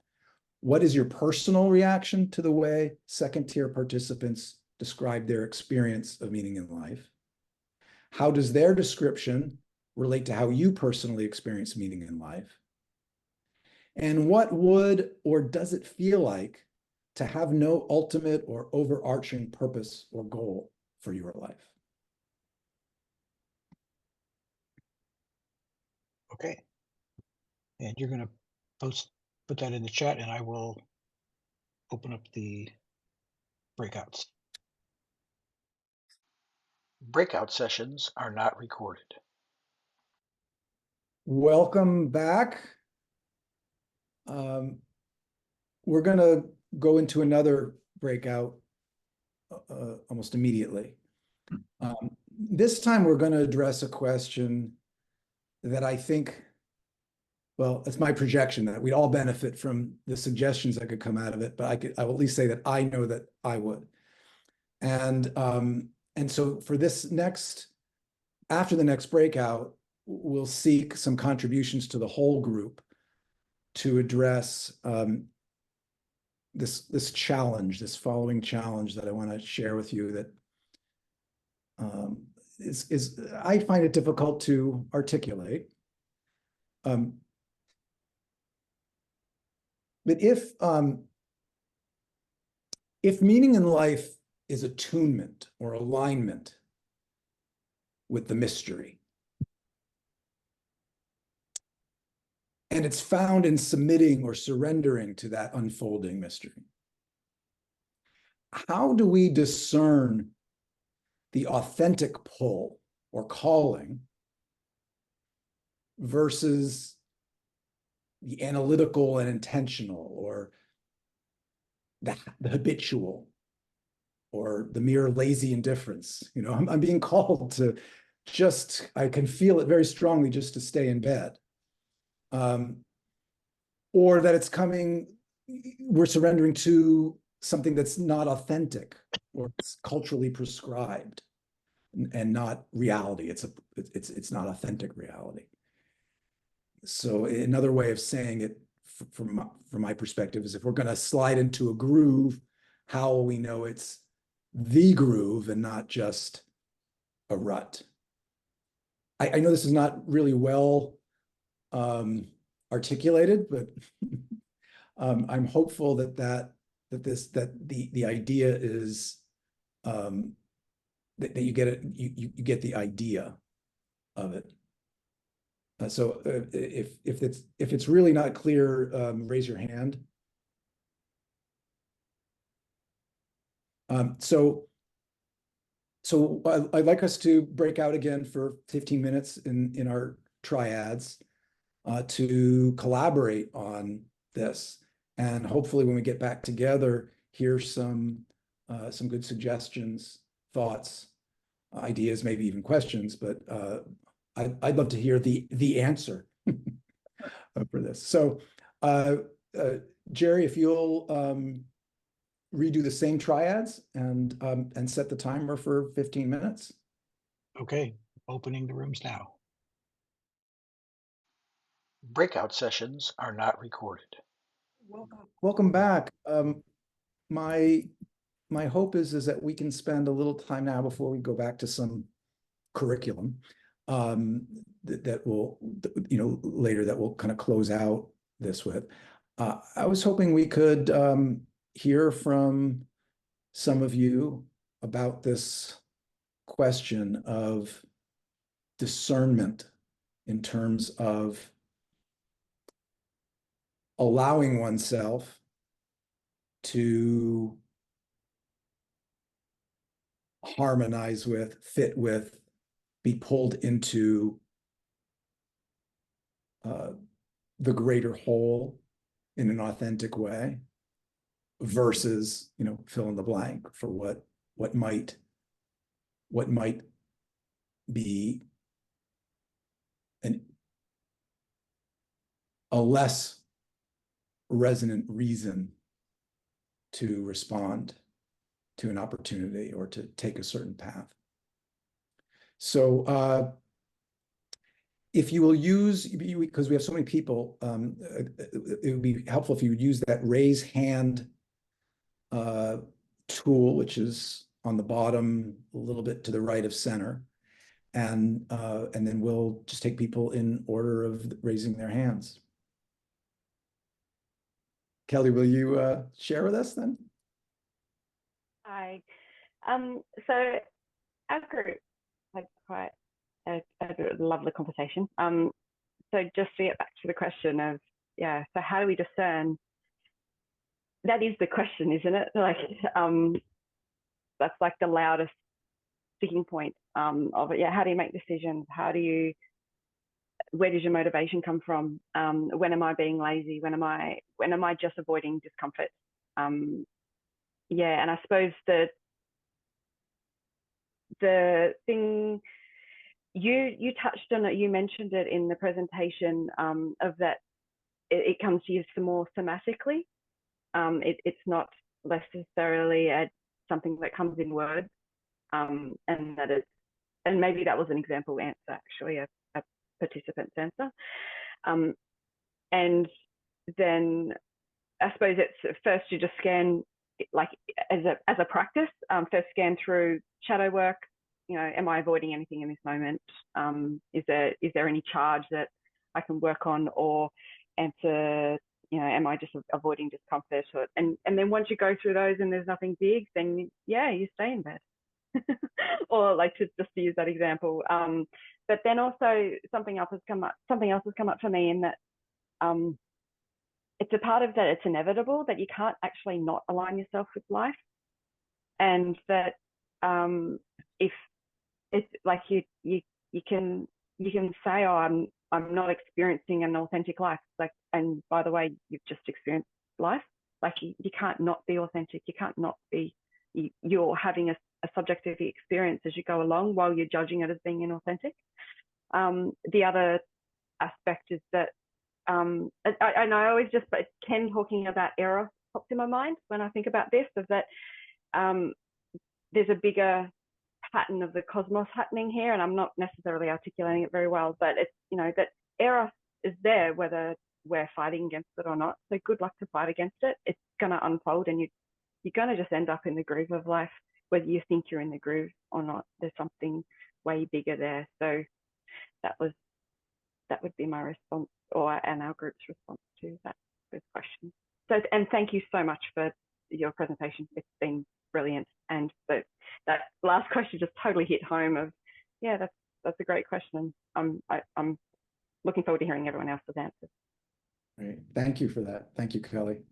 What is your personal reaction to the way second-tier participants describe their experience of meaning in life? How does their description relate to how you personally experience meaning in life? And what would or does it feel like to have no ultimate or overarching purpose or goal for your life? Okay. And you're going to put that in the chat, and I will open up the breakouts. Breakout sessions are not recorded. Welcome back. We're going to go into another breakout almost immediately. This time we're going to address a question that I think well, it's my projection that we'd all benefit from the suggestions that could come out of it, but I will at least say that I know that I would. And so for this after the next breakout, we'll seek some contributions to the whole group to address this challenge, this following challenge that I want to share with you that is I find it difficult to articulate. But if meaning in life is attunement or alignment with the mystery, and it's found in submitting or surrendering to that unfolding mystery, how do we discern the authentic pull or calling versus the analytical and intentional, or the habitual, or the mere lazy indifference? You know, I'm being called to I can feel it very strongly just to stay in bed. Or that we're surrendering to something that's not authentic, or it's culturally prescribed and not reality. It's not authentic reality. So another way of saying it from my perspective is, if we're going to slide into a groove, how will we know it's the groove and not just a rut? I know this is not really well articulated, but I'm hopeful that the idea is that you get it, you get the idea of it. So if it's really not clear, raise your hand. So I'd like us to break out again for 15 minutes in our triads to collaborate on this, and hopefully when we get back together, hear some good suggestions, thoughts, ideas, maybe even questions. But I'd love to hear the answer for this. So Jerry, if you'll redo the same triads and set the timer for 15 minutes. Okay, opening the rooms now. Breakout sessions are not recorded. Welcome back. My hope is that we can spend a little time now before we go back to some curriculum that will, later, that will kind of close out this with. I was hoping we could hear from some of you about this question of discernment in terms of allowing oneself to harmonize with, fit with, be pulled into the greater whole in an authentic way, versus, fill in the blank for what might be a less resonant reason to respond to an opportunity or to take a certain path. So if you will use, because we have so many people, it would be helpful if you would use that raise hand tool, which is on the bottom a little bit to the right of center, and then we'll just take people in order of raising their hands. Kelly, will you share with us then? Hi. So our group had quite a lovely conversation. So just to get back to the question of, so how do we discern? That is the question, isn't it? Like, that's like the loudest sticking point of it. Yeah, how do you make decisions? Where does your motivation come from? When am I being lazy? When am I just avoiding discomfort? And I suppose the thing you touched on it, you mentioned it in the presentation, of that it comes to you some more thematically. It's not necessarily something that comes in words, and that is, and maybe that was an example answer, actually, a participant's answer. And then I suppose it's first you just scan, like as a practice, first scan through shadow work. You know, am I avoiding anything in this moment? Is there any charge that I can work on, or answer, you know, am I just avoiding discomfort? And then once you go through those and there's nothing big, then yeah, you stay in bed. Or like just to use that example. But then also something else has come up for me, in that it's a part of that it's inevitable that you can't actually not align yourself with life, and that if it's like you can say, oh, I'm not experiencing an authentic life, like, and by the way, you've just experienced life. Like you can't not be authentic. You can't not be. You're having a subjective experience as you go along while you're judging it as being inauthentic. The other aspect is that, and I always just, but Ken talking about error pops in my mind when I think about this, of that there's a bigger pattern of the cosmos happening here, and I'm not necessarily articulating it very well, but it's, you know, that error is there whether we're fighting against it or not. So good luck to fight against it. It's going to unfold, and you're going to just end up in the groove of life, whether you think you're in the groove or not. There's something way bigger there. So that would be my response, and our group's response to that question. So, and thank you so much for your presentation. It's been brilliant. And that last question just totally hit home of, yeah, that's a great question. I'm looking forward to hearing everyone else's answers. Great. Thank you for that. Thank you, Kelly.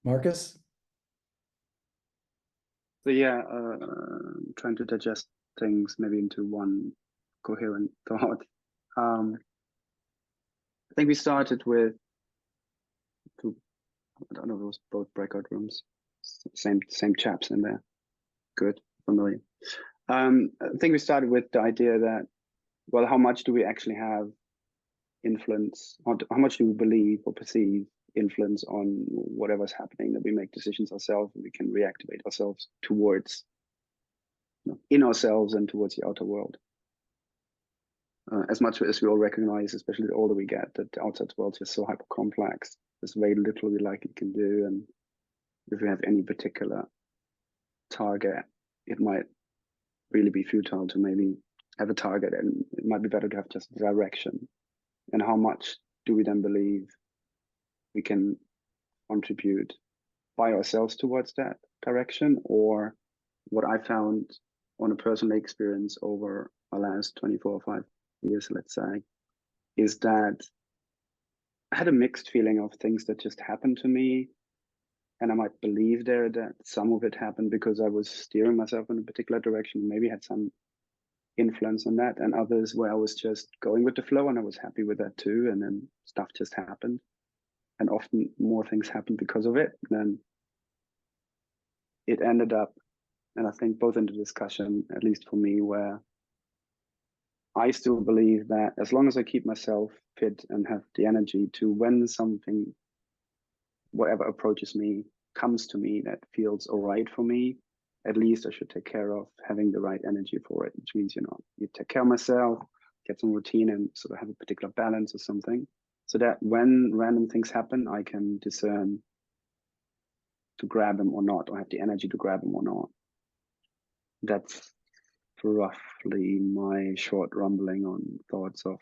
Marcus? So yeah, trying to digest things maybe into one coherent thought. I think we started with two, I don't know, it was both breakout rooms, same chaps in there. Good, familiar. I think we started with the idea that, well, how much do we actually have influence, or how much do we believe or perceive influence on whatever's happening, that we make decisions ourselves and we can reactivate ourselves towards, you know, in ourselves and towards the outer world. As much as we all recognize, especially the older we get, that the outside world is so hyper complex, there's very little we likely can do, and if we have any particular target, it might really be futile to maybe have a target, and it might be better to have just direction. And how much do we then believe we can contribute by ourselves towards that direction? Or what I found on a personal experience over the last 24 or 5 years, let's say, is that I had a mixed feeling of things that just happened to me. And I might believe there that some of it happened because I was steering myself in a particular direction, maybe had some influence on that, and others where I was just going with the flow and I was happy with that too. And then stuff just happened. And often more things happened because of it. And then it ended up, and I think both in the discussion, at least for me, where I still believe that as long as I keep myself fit and have the energy to, when something, whatever approaches me, comes to me that feels all right for me, at least I should take care of having the right energy for it, which means, you know, you take care of myself, get some routine and sort of have a particular balance or something, so that when random things happen, I can discern to grab them or not, or have the energy to grab them or not. That's roughly my short rumbling on thoughts of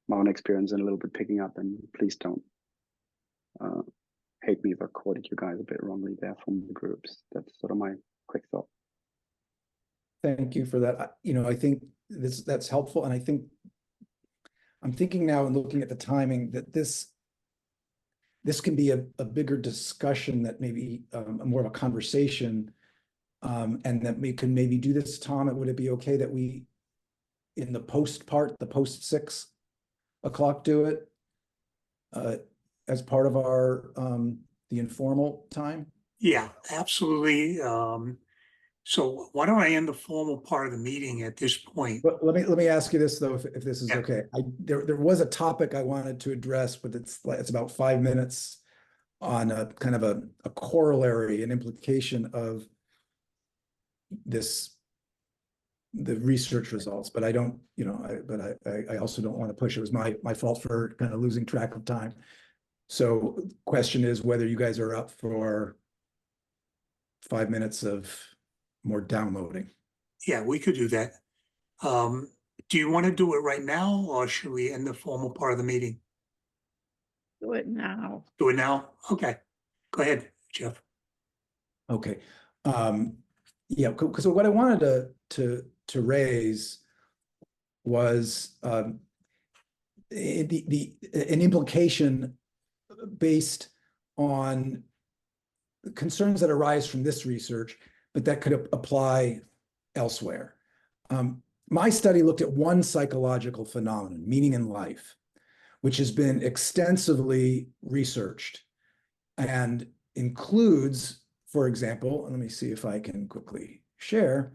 my own experience, and a little bit picking up, and please don't hate me if I quoted you guys a bit wrongly there from the groups. That's sort of my quick thought. Thank you for that. You know, I think that's helpful. And I think I'm thinking now and looking at the timing that this can be a bigger discussion, that maybe more of a conversation, and that we can maybe do this, Tom. Would it be okay that we, in the post 6 o'clock, do it as part of our the informal time? Yeah, absolutely. So why don't I end the formal part of the meeting at this point? But let me ask you this though, if this is Yeah. okay. There was a topic I wanted to address, but it's about 5 minutes on a kind of a corollary, an implication of the research results. But I don't, you know, I also don't want to push. It was my fault for kind of losing track of time. So question is whether you guys are up for 5 minutes of more downloading. Yeah, we could do that. Do you want to do it right now, or should we end the formal part of the meeting? Do it now. Do it now? Okay, go ahead, Jeff. Okay. Yeah, because what I wanted to raise was an implication based on concerns that arise from this research, but that could apply elsewhere. My study looked at one psychological phenomenon, meaning in life, which has been extensively researched and includes, for example, let me see if I can quickly share,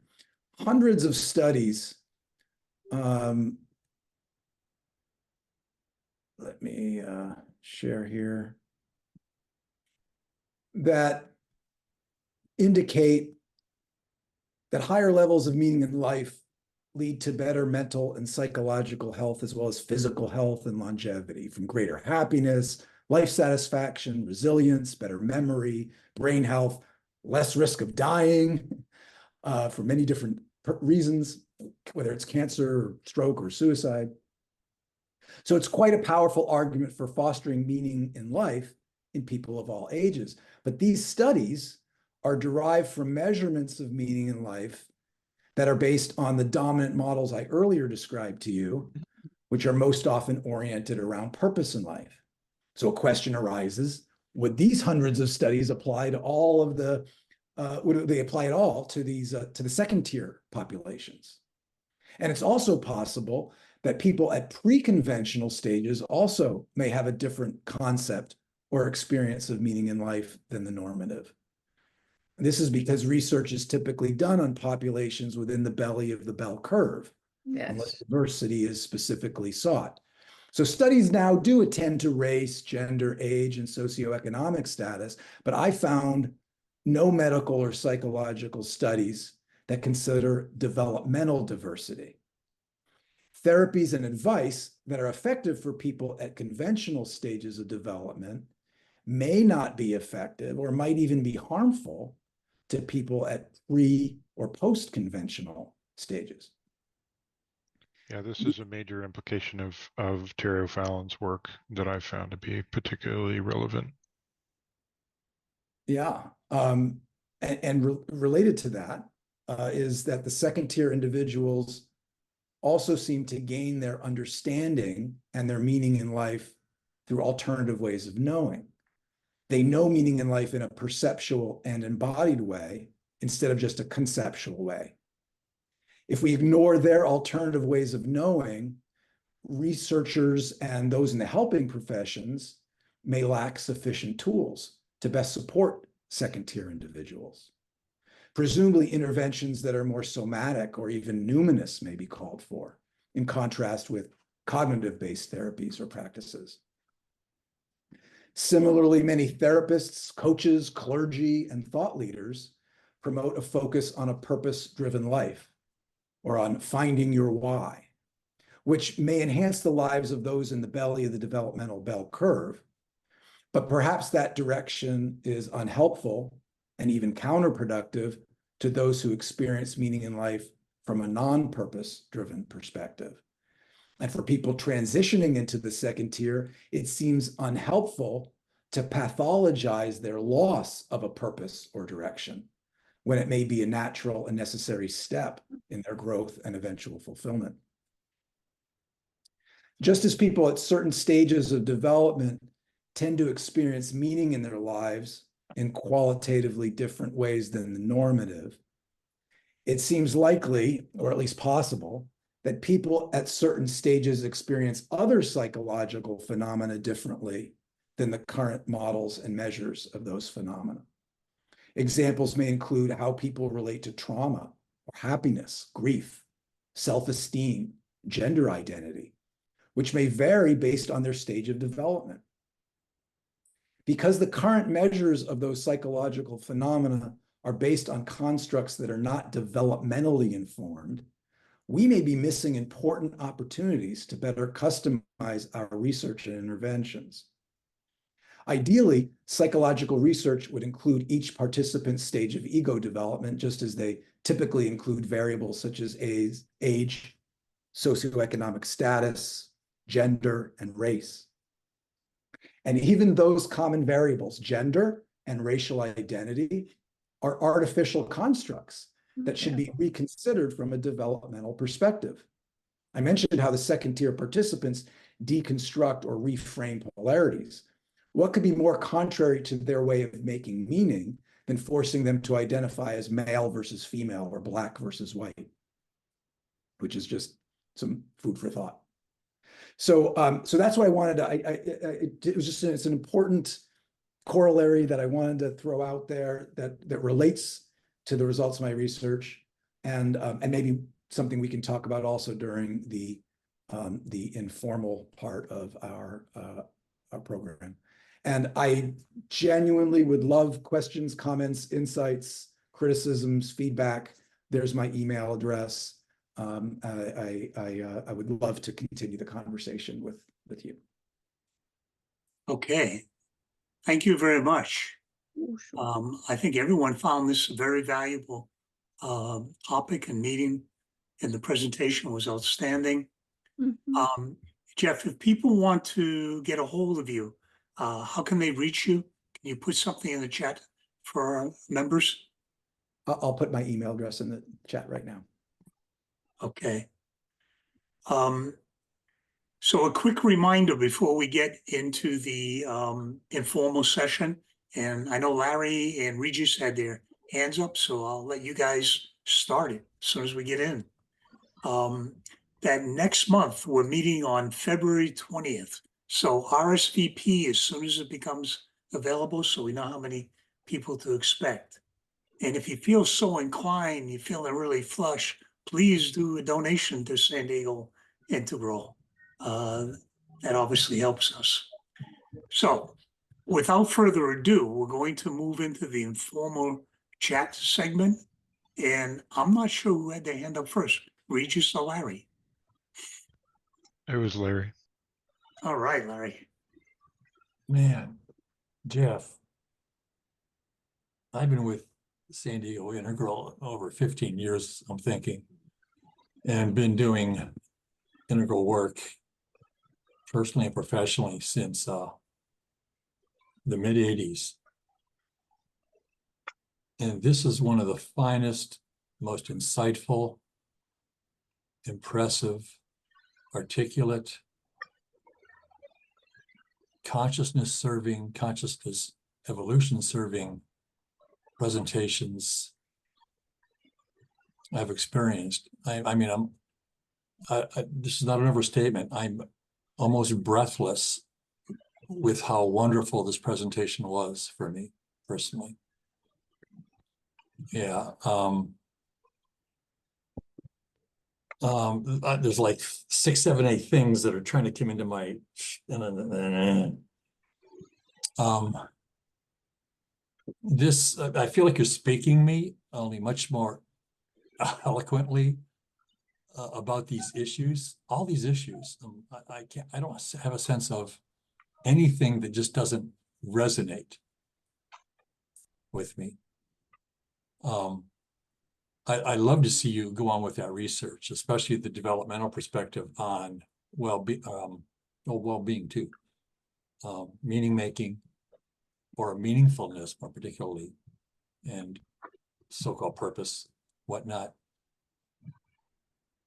hundreds of studies. Let me share here, that indicate that higher levels of meaning in life lead to better mental and psychological health, as well as physical health and longevity, from greater happiness, life satisfaction, resilience, better memory, brain health, less risk of dying for many different reasons, whether it's cancer, or stroke, or suicide. So it's quite a powerful argument for fostering meaning in life in people of all ages. But these studies are derived from measurements of meaning in life that are based on the dominant models I earlier described to you, which are most often oriented around purpose in life. So a question arises, would these hundreds of studies apply to all of the, would they apply at all to these, to the second tier populations? And it's also possible that people at pre-conventional stages also may have a different concept or experience of meaning in life than the normative. This is because research is typically done on populations within the belly of the bell curve, unless Yes. diversity is specifically sought. So studies now do attend to race, gender, age, and socioeconomic status, but I found no medical or psychological studies that consider developmental diversity. Therapies and advice that are effective for people at conventional stages of development may not be effective or might even be harmful to people at pre or post-conventional stages. Yeah, this is a major implication of Terry O'Fallon's work that I found to be particularly relevant. Yeah, and related to that is that the second tier individuals also seem to gain their understanding and their meaning in life through alternative ways of knowing. They know meaning in life in a perceptual and embodied way instead of just a conceptual way. If we ignore their alternative ways of knowing, researchers and those in the helping professions may lack sufficient tools to best support second-tier individuals. Presumably, interventions that are more somatic or even numinous may be called for, in contrast with cognitive-based therapies or practices. Similarly, many therapists, coaches, clergy, and thought leaders promote a focus on a purpose-driven life or on finding your why, which may enhance the lives of those in the belly of the developmental bell curve. But perhaps that direction is unhelpful and even counterproductive to those who experience meaning in life from a non-purpose-driven perspective. And for people transitioning into the second tier, it seems unhelpful to pathologize their loss of a purpose or direction, when it may be a natural and necessary step in their growth and eventual fulfillment. Just as people at certain stages of development tend to experience meaning in their lives in qualitatively different ways than the normative, it seems likely, or at least possible, that people at certain stages experience other psychological phenomena differently than the current models and measures of those phenomena. Examples may include how people relate to trauma or happiness, grief, self-esteem, gender identity, which may vary based on their stage of development. Because the current measures of those psychological phenomena are based on constructs that are not developmentally informed, we may be missing important opportunities to better customize our research and interventions. Ideally, psychological research would include each participant's stage of ego development, just as they typically include variables such as age, socioeconomic status, gender, and race. And even those common variables, gender and racial identity, are artificial constructs that should be reconsidered from a developmental perspective. I mentioned how the second-tier participants deconstruct or reframe polarities. What could be more contrary to their way of making meaning than forcing them to identify as male versus female or black versus white, which is just some food for thought. So that's what I wanted to, it was just, it's an important corollary that I wanted to throw out there that relates to the results of my research, and maybe something we can talk about also during the informal part of our program. And I genuinely would love questions, comments, insights, criticisms, feedback. There's my email address. I would love to continue the conversation with you. Okay, thank you very much. I think everyone found this a very valuable topic and meeting, and the presentation was outstanding. Jeff, if people want to get a hold of you, how can they reach you? Can you put something in the chat for our members? I'll put my email address in the chat right now. Okay. So a quick reminder before we get into the informal session, and I know Larry and Regis had their hands up, so I'll let you guys start it as soon as we get in. That next month, we're meeting on February 20th. So RSVP as soon as it becomes available, so we know how many people to expect. And if you feel so inclined, you're feeling really flush, please do a donation to San Diego Integral. That obviously helps us. So without further ado, we're going to move into the informal chat segment. And I'm not sure who had their hand up first, Regis or Larry? It was Larry. All right, Larry. Man, Jeff, I've been with San Diego Integral over 15 years, I'm thinking, and been doing integral work personally and professionally since the mid-'80s. And this is one of the finest, most insightful, impressive, articulate, consciousness-serving, consciousness evolution-serving presentations I've experienced. I mean, this is not an overstatement. I'm almost breathless with how wonderful this presentation was for me personally. Yeah. There's like 6, 7, 8 things that are trying to come into my this I feel like you're speaking me only much more eloquently about these issues, all these issues. I don't have a sense of anything that just doesn't resonate with me. I love to see you go on with that research, especially the developmental perspective on well-being too, meaning making, or meaningfulness more particularly, and so-called purpose, whatnot.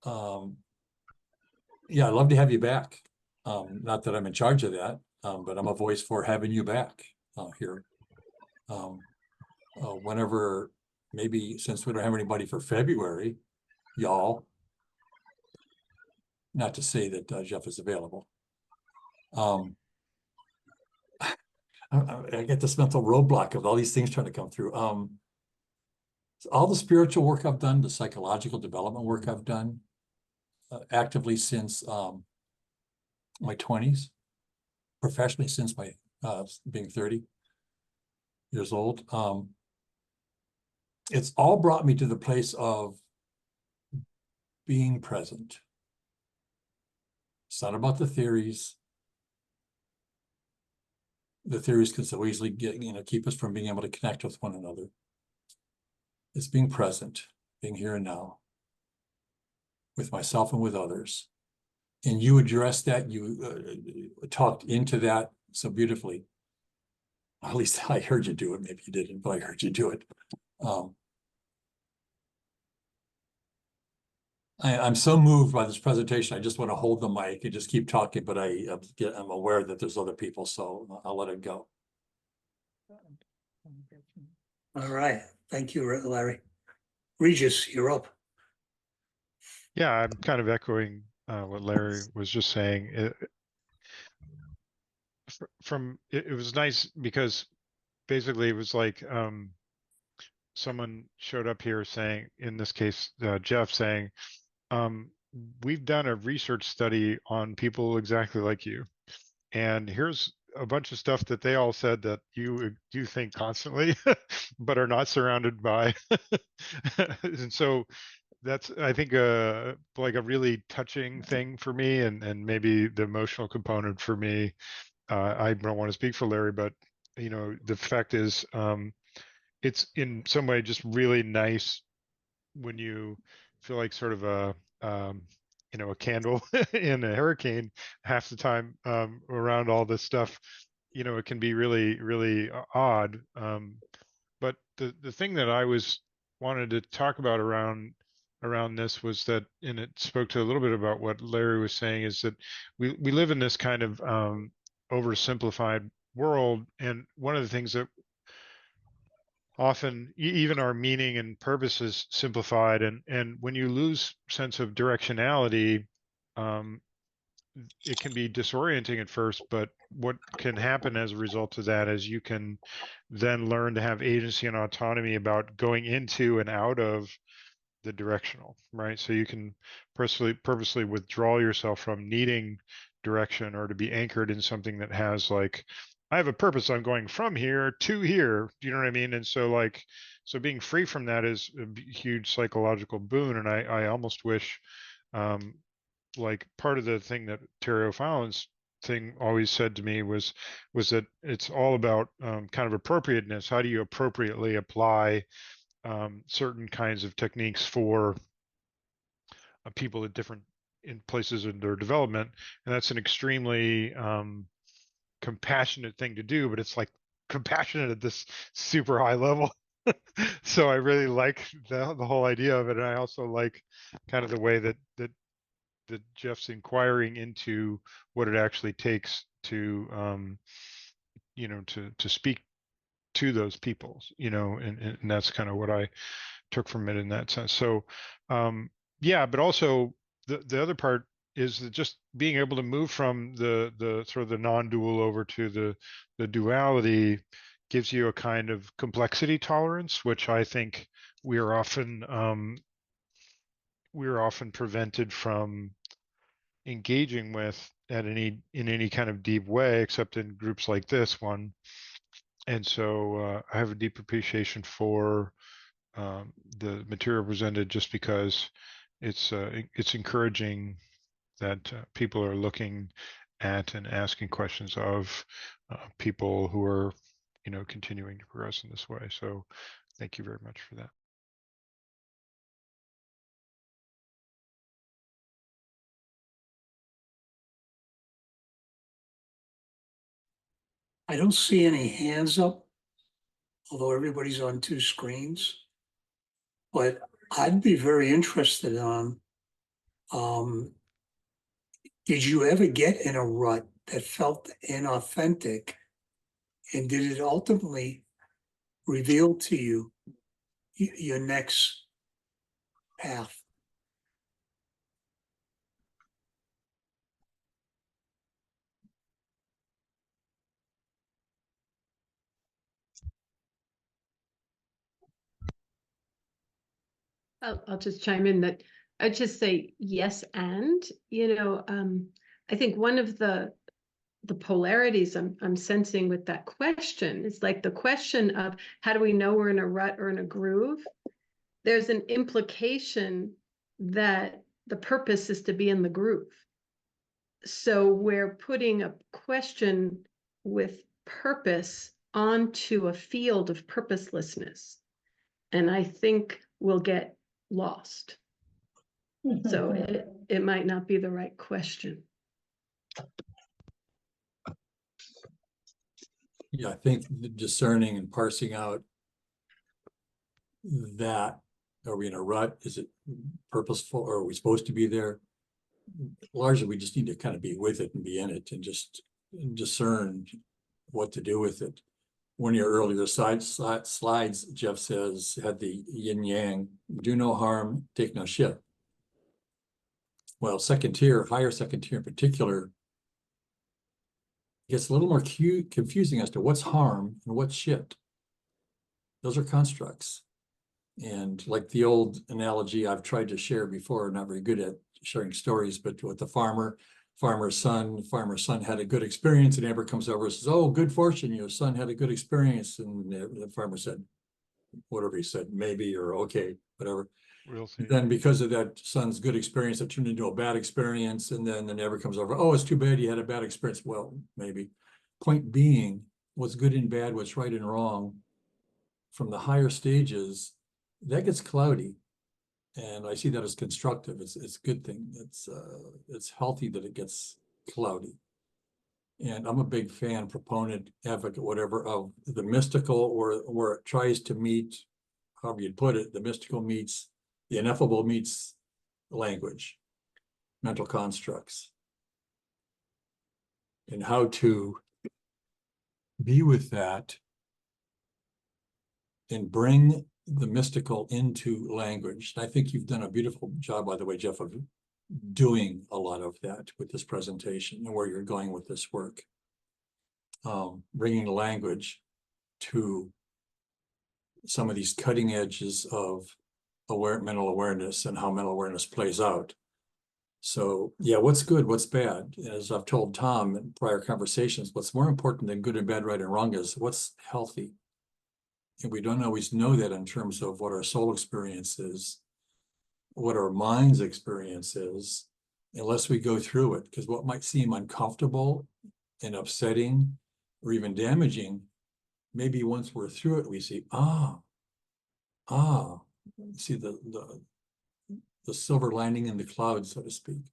Yeah, I'd love to have you back. Not that I'm in charge of that, but I'm a voice for having you back here. Whenever, maybe since we don't have anybody for February, y'all, not to say that Jeff is available. I get this mental roadblock of all these things trying to come through. All the spiritual work I've done, the psychological development work I've done actively since my 20s, professionally since my being 30 years old. It's all brought me to the place of being present. It's not about the theories. The theories can so easily keep us from being able to connect with one another. It's being present, being here and now, with myself and with others. And you addressed that, you talked into that so beautifully. At least I heard you do it. Maybe you didn't, but I heard you do it. I'm so moved by this presentation. I just want to hold the mic and just keep talking, but I'm aware that there's other people, so I'll let it go. All right. Thank you, Larry. Regis, you're up. Yeah, I'm kind of echoing what Larry was just saying. It was nice because basically it was like someone showed up here saying, in this case, Jeff saying, we've done a research study on people exactly like you. And here's a bunch of stuff that they all said that you do think constantly, but are not surrounded by. And so that's, I think, like a really touching thing for me, and maybe the emotional component for me. I don't want to speak for Larry, but the fact is, it's in some way just really nice when you feel like sort of a a candle in a hurricane half the time around all this stuff. It can be really, really odd. But the thing that I wanted to talk about around this was that, and it spoke to a little bit about what Larry was saying, is that we live in this kind of oversimplified world, and one of the things that often even our meaning and purpose is simplified, and when you lose sense of directionality, it can be disorienting at first, but what can happen as a result of that is you can then learn to have agency and autonomy about going into and out of the directional, right? So you can purposely withdraw yourself from needing direction, or to be anchored in something that has, like, I have a purpose, I'm going from here to here. Do you know what I mean? And so being free from that is a huge psychological boon. And I almost wish, like, part of the thing that Terry O'Fallon's thing always said to me was that it's all about kind of appropriateness. How do you appropriately apply certain kinds of techniques for people at different places in their development? And that's an extremely compassionate thing to do, but it's like compassionate at this super high level. So I really like the whole idea of it, and I also like kind of the way that Jeff's inquiring into what it actually takes to to speak to those people, and that's kind of what I took from it in that sense. So yeah, but also the other part is that just being able to move from the sort of the non-dual over to the duality gives you a kind of complexity tolerance, which I think we are often prevented from engaging with in any kind of deep way, except in groups like this one. And so I have a deep appreciation for the material presented, just because it's encouraging that people are looking at and asking questions of people who are continuing to progress in this way. So thank you very much for that. I don't see any hands up, although everybody's on two screens. But I'd be very interested on, did you ever get in a rut that felt inauthentic? And did it ultimately reveal to you your next path? I'll just chime in that I'd just say yes, and I think one of the polarities I'm sensing with that question is like the question of how do we know we're in a rut or in a groove? There's an implication that the purpose is to be in the groove. So we're putting a question with purpose onto a field of purposelessness. And I think we'll get lost. So it might not be the right question. Yeah, I think the discerning and parsing out that, are we in a rut? Is it purposeful, or are we supposed to be there? Largely, we just need to kind of be with it and be in it and just discern what to do with it. One of your earlier slides, Jeff says, had the yin yang, do no harm, take no shit. Well, second tier, higher second tier in particular, gets a little more confusing as to what's harm and what's shit. Those are constructs. And like the old analogy I've tried to share before, not very good at sharing stories, but with the farmer's son had a good experience, and neighbor comes over and says, oh, good fortune, your son had a good experience. And the farmer said, whatever he said, maybe, or okay, whatever. We'll see. Then because of that son's good experience, it turned into a bad experience. And then the neighbor comes over, oh, it's too bad you had a bad experience. Well, maybe. Point being, what's good and bad, what's right and wrong, from the higher stages, that gets cloudy. And I see that as constructive. It's a good thing. It's healthy that it gets cloudy. And I'm a big fan, proponent, advocate, whatever, of the mystical, or where it tries to meet, however you'd put it, the mystical meets the ineffable meets language, mental constructs, and how to be with that and bring the mystical into language. I think you've done a beautiful job, by the way, Jeff, of doing a lot of that with this presentation and where you're going with this work. Bringing language to some of these cutting edges of mental awareness and how mental awareness plays out. So yeah, what's good, what's bad? As I've told Tom in prior conversations, what's more important than good and bad, right and wrong is what's healthy. And we don't always know that in terms of what our soul experience is, what our mind's experience is, unless we go through it. Because what might seem uncomfortable and upsetting or even damaging, maybe once we're through it, we see, see the silver lining in the clouds, so to speak.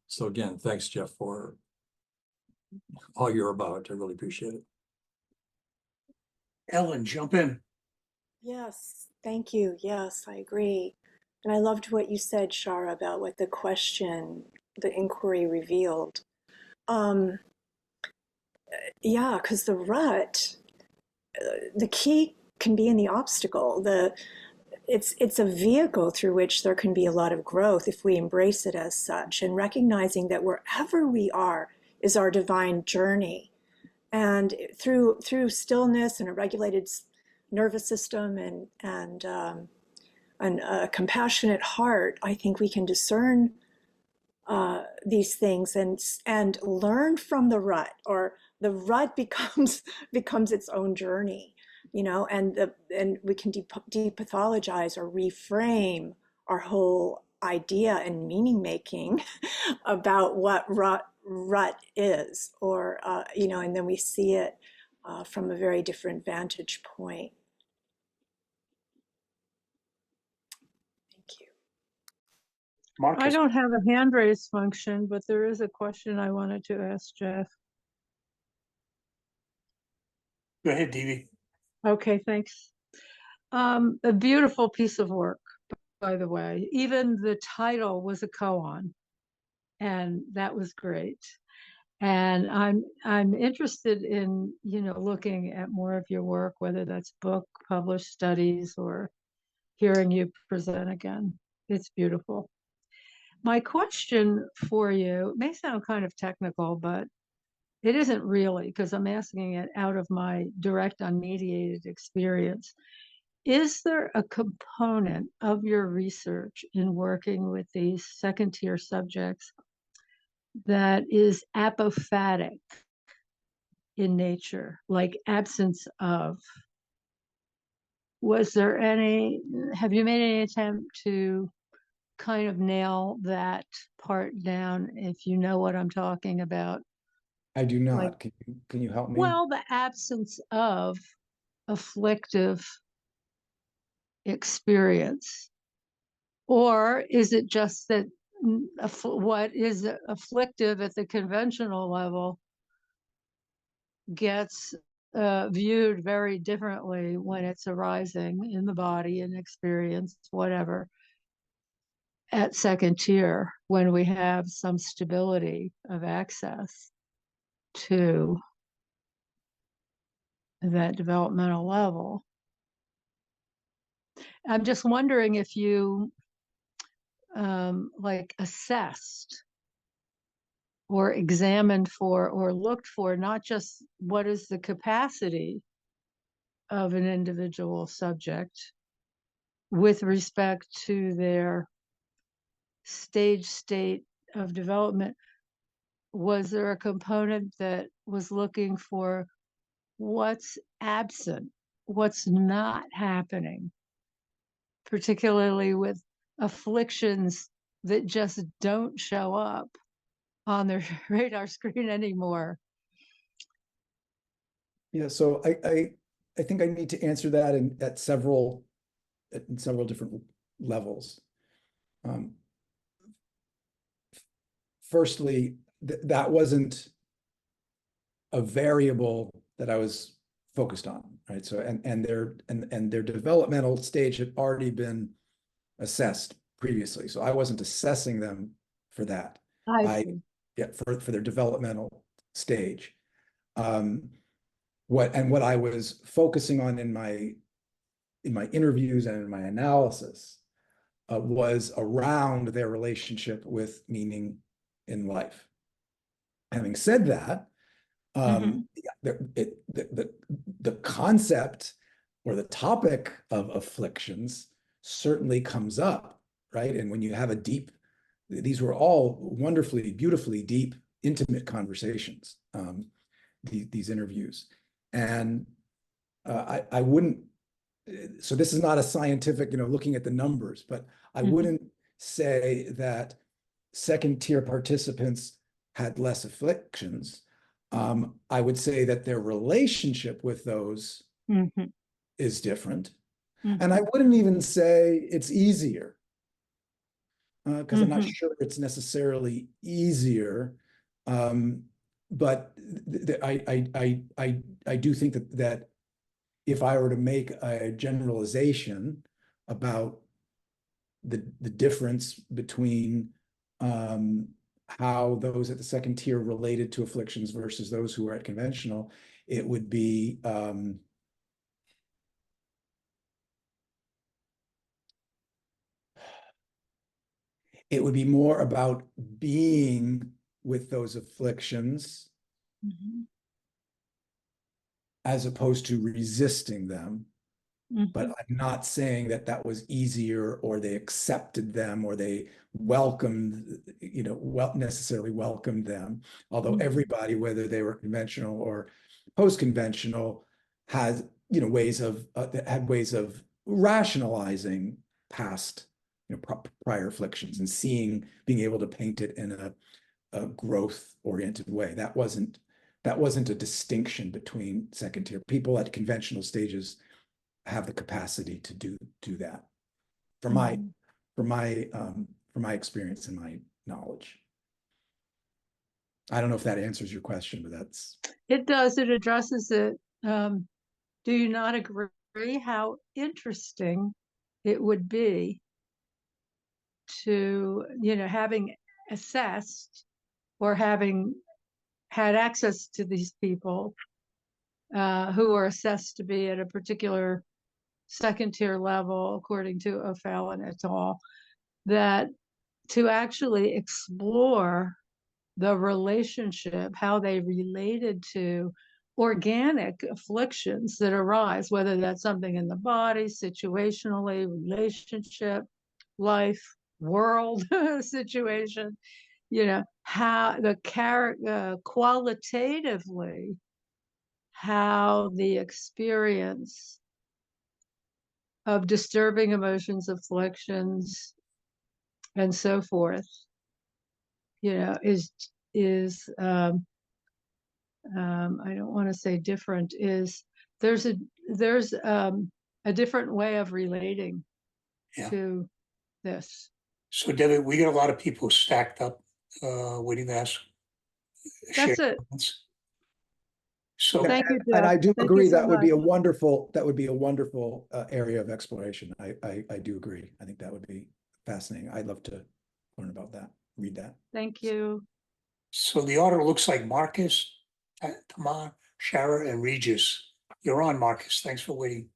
So again, thanks, Jeff, for all you're about. I really appreciate it. Ellen, jump in. Yes, thank you. Yes, I agree. And I loved what you said, Shara, about what the question, the inquiry revealed. Yeah, because the rut, the key can be in the obstacle. It's a vehicle through which there can be a lot of growth if we embrace it as such, and recognizing that wherever we are is our divine journey. And through stillness and a regulated nervous system and a compassionate heart, I think we can discern these things and learn from the rut, or the rut becomes its own journey, and we can depathologize or reframe our whole idea and meaning making about what rut is, or and then we see it from a very different vantage point. Thank you. Marcus. I don't have a hand raise function, but there is a question I wanted to ask Jeff. Go ahead, Dee. Okay, thanks. A beautiful piece of work, by the way. Even the title was a koan, and that was great. And I'm interested in looking at more of your work, whether that's book, published studies, or hearing you present again. It's beautiful. My question for you may sound kind of technical, but it isn't really, because I'm asking it out of my direct unmediated experience. is there a component of your research in working with these second-tier subjects that is apophatic in nature, like absence of? Was there any, have you made any attempt to kind of nail that part down, if you know what I'm talking about? I do not. Like, can you help me? well, the absence of afflictive experience. Or is it just that what is afflictive at the conventional level gets viewed very differently when it's arising in the body and experience, whatever, at second tier, when we have some stability of access to that developmental level? I'm just wondering if you like assessed or examined for or looked for not just what is the capacity of an individual subject with respect to their state of development. Was there a component that was looking for what's absent, what's not happening, particularly with afflictions that just don't show up on their radar screen anymore? Yeah, so I think I need to answer that in several different levels. Firstly, that wasn't a variable that I was focused on, right? So and their developmental stage had already been assessed previously, so I wasn't assessing them for that. I see. Yeah, for their developmental stage. What I was focusing on in my interviews and in my analysis was around their relationship with meaning in life. Having said that, the concept or the topic of afflictions certainly comes up, right? And when you have these were all wonderfully, beautifully deep, intimate conversations, these interviews. And I wouldn't, so this is not a scientific, looking at the numbers, but I wouldn't say that second tier participants had less afflictions. I would say that their relationship with those is different. And I wouldn't even say it's easier, because I'm not sure it's necessarily easier. But I do think that if I were to make a generalization about the difference between how those at the second tier related to afflictions versus those who are at conventional, it would be more about being with those afflictions as opposed to resisting them. But I'm not saying that was easier, or they accepted them, or they welcomed, necessarily welcomed them. Although everybody, whether they were conventional or post-conventional, has, ways of rationalizing past, prior afflictions and being able to paint it in a growth-oriented way. That wasn't a distinction between second tier. People at conventional stages have the capacity to do that, from my experience and my knowledge. I don't know if that answers your question, but it does. It addresses it. Do you not agree how interesting it would be to, having assessed or having had access to these people who are assessed to be at a particular second tier level, according to O'Fallon et al., that to actually explore the relationship, how they related to organic afflictions that arise, whether that's something in the body, situationally, relationship, life, world situation, you know, how the character qualitatively, how the experience of disturbing emotions, afflictions, and so forth, you know, is I don't want to say different, is there's a different way of relating to this. So Debbie, we got a lot of people stacked up, waiting to ask. That's it. Comments. So Thank you, And I Jeff. do Thank agree you so that would be a much. wonderful area of exploration. I do agree. I think that would be fascinating. I'd love to learn about that, read that. Thank you. So the order looks like Marcus, Tamar, Shara, and Regis. You're on, Marcus. Thanks for waiting.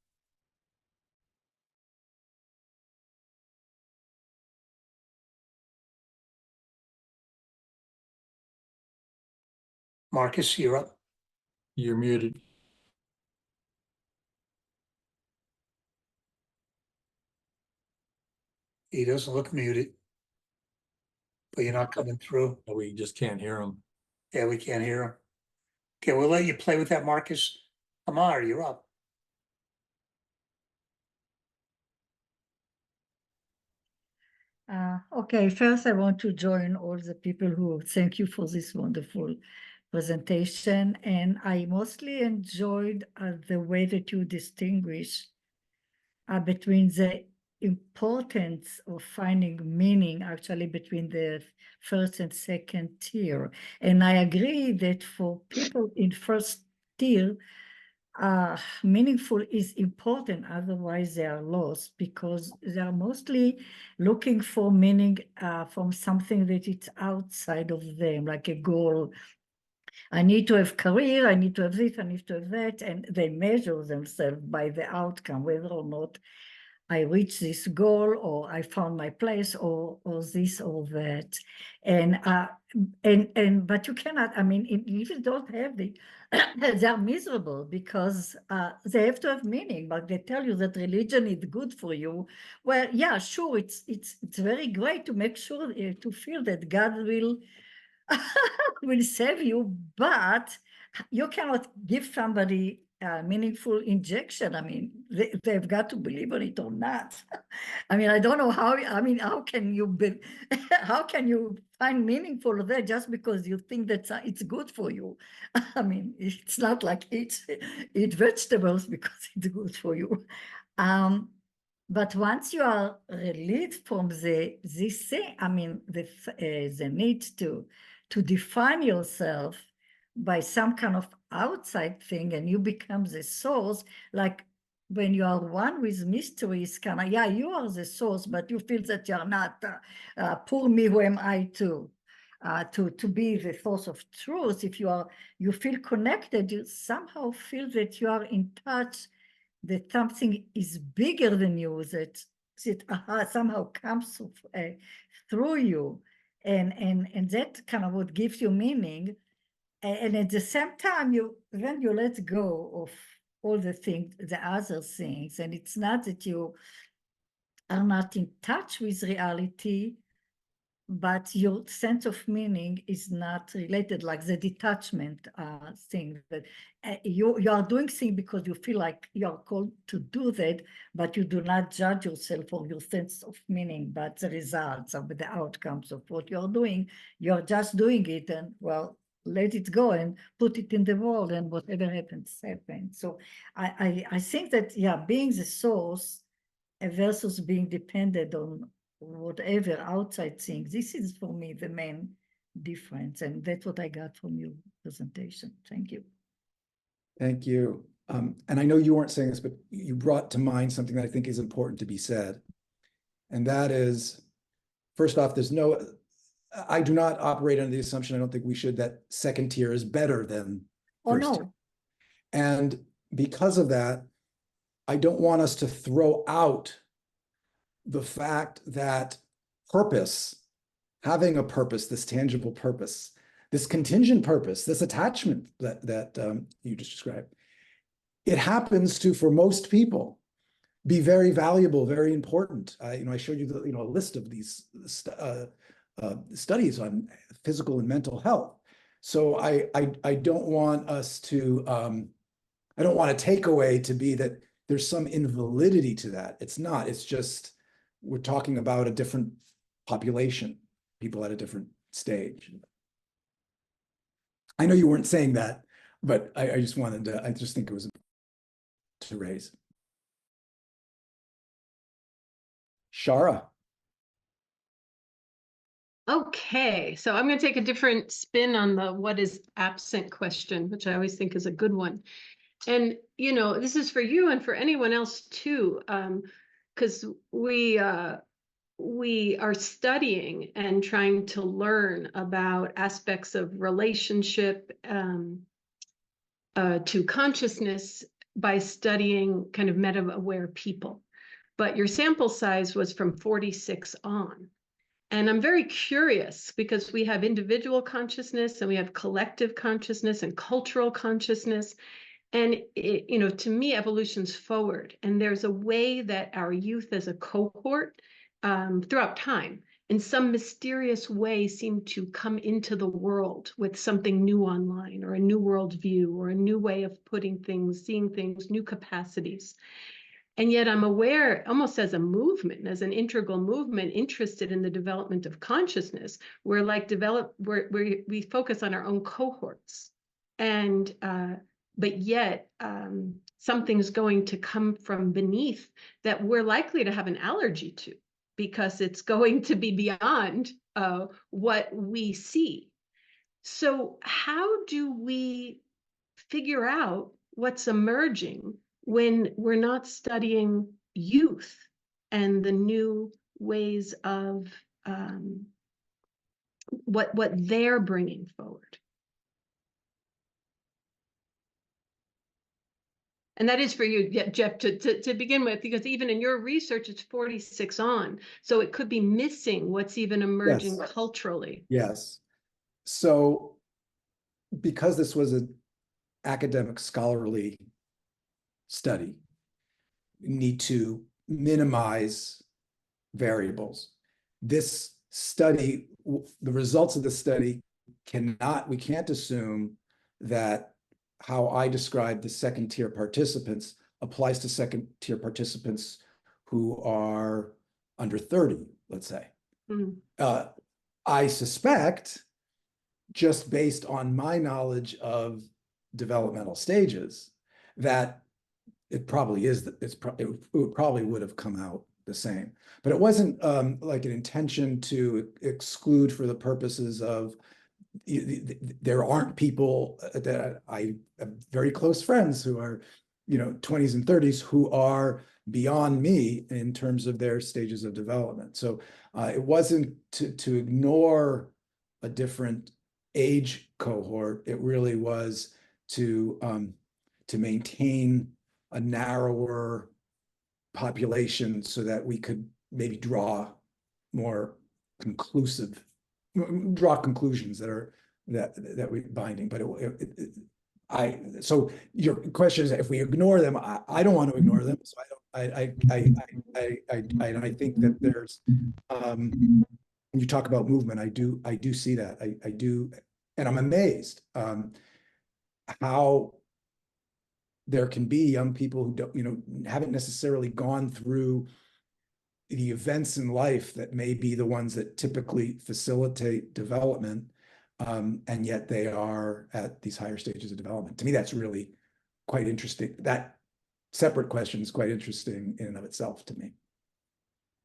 Marcus, you're up. You're muted. He doesn't look muted, but you're not coming through. We just can't hear him. Yeah, we can't hear him. Okay, we'll let you play with that, Marcus. Tamar, you're up. Okay, first I want to join all the people who thank you for this wonderful presentation. And I mostly enjoyed the way that you distinguish between the importance of finding meaning actually between the first and second tier. And I agree that for people in first tier, meaningful is important, otherwise they are lost, because they are mostly looking for meaning from something that is outside of them, like a goal. I need to have career, I need to have this, I need to have that, and they measure themselves by the outcome, whether or not I reached this goal, or I found my place, or this or that. But you cannot, I mean, if you don't have the, they are miserable because they have to have meaning, but they tell you that religion is good for you. Well, yeah, sure, it's very great to make sure to feel that God will save you, but you cannot give somebody a meaningful injection. I mean, they've got to believe in it or not. I mean, I don't know how, I mean, how can you how can you find meaningful there just because you think that it's good for you? I mean, it's not like eat vegetables because it's good for you. But once you are released from this thing, I mean, the need to define yourself by some kind of outside thing, and you become the source, like when you are one with mysteries, kind of, yeah, you are the source, but you feel that you're not, poor me, who am I to be the source of truth. If you feel connected, you somehow feel that you are in touch, that something is bigger than you, that somehow comes through you. And that kind of what gives you meaning. And at the same time, when you let go of all the things, the other things, and it's not that you are not in touch with reality, but your sense of meaning is not related, like the detachment thing, that you are doing things because you feel like you are called to do that, but you do not judge yourself for your sense of meaning, but the results of the outcomes of what you're doing. You're just doing it, and well, let it go and put it in the world, and whatever happens, happens. So I think that, yeah, being the source versus being dependent on whatever outside thing, this is for me the main difference, and that's what I got from your presentation. Thank you. Thank you. And I know you weren't saying this, but you brought to mind something that I think is important to be said. And that is, first off, I do not operate under the assumption, I don't think we should, that second tier is better than first tier. And because of that, I don't want us to throw out the fact that purpose, having a purpose, this tangible purpose, this contingent purpose, this attachment that you just described, it happens to, for most people, be very valuable, very important. I showed you a list of these studies on physical and mental health. So I don't want us to, I don't want a takeaway to be that there's some invalidity to that. It's not. It's just we're talking about a different population, people at a different stage. I know you weren't saying that, but I just wanted to, I just think it was to raise. Shara. Okay, so I'm going to take a different spin on the what is absent question, which I always think is a good one. And, this is for you and for anyone else too, because we are studying and trying to learn about aspects of relationship to consciousness by studying kind of meta-aware people. But your sample size was from 46 on. And I'm very curious because we have individual consciousness and we have collective consciousness and cultural consciousness. And, to me, evolution's forward. And there's a way that our youth as a cohort throughout time, in some mysterious way, seem to come into the world with something new online or a new worldview or a new way of putting things, seeing things, new capacities. And yet I'm aware, almost as a movement, as an integral movement, interested in the development of consciousness. We're like we focus on our own cohorts, and but yet something's going to come from beneath that we're likely to have an allergy to, because it's going to be beyond what we see. So how do we figure out what's emerging when we're not studying youth and the new ways of what they're bringing forward? And that is for you, Jeff, to begin with, because even in your research, it's 46 on. So it could be missing what's even emerging culturally. Yes. So because this was an academic scholarly study, we need to minimize variables. This study, the results of the study we can't assume that how I described the second tier participants applies to second tier participants who are under 30, let's say. Mm-hmm. I suspect, just based on my knowledge of developmental stages, that it probably is, it probably would have come out the same. But it wasn't like an intention to exclude for the purposes of, there aren't people that I have very close friends who are, 20s and 30s who are beyond me in terms of their stages of development. So it wasn't to ignore a different age cohort. It really was to maintain a narrower population so that we could maybe draw conclusions that are that we binding. But so your question is, if we ignore them, I don't want to ignore them. So I think that there's when you talk about movement, I do see that. I do, and I'm amazed how there can be young people who don't, haven't necessarily gone through the events in life that may be the ones that typically facilitate development, and yet they are at these higher stages of development. To me, that's really quite interesting. That separate question is quite interesting in and of itself to me.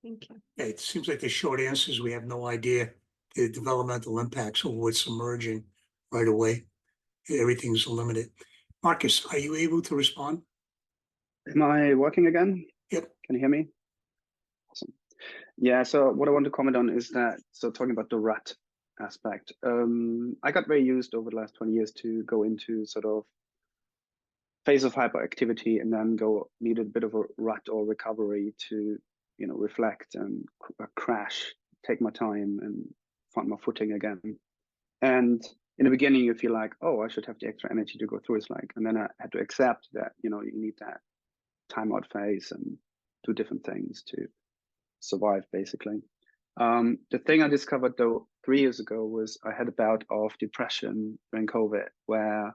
Thank you. Yeah, it seems like the short answer is we have no idea the developmental impacts of what's emerging right away. Everything's limited. Marcus, are you able to respond? Am I working again? Yep. Can you hear me? Awesome. Yeah, so what I want to comment on is that, so talking about the rut aspect, I got very used over the last 20 years to go into sort of phase of hyperactivity and then need a bit of a rut or recovery to, reflect and crash, take my time and find my footing again. And in the beginning you feel like, oh, I should have the extra energy to go through. It's like, and then I had to accept that, you know, you need that timeout phase and do different things to survive, basically. The thing I discovered though 3 years ago was I had a bout of depression during COVID, where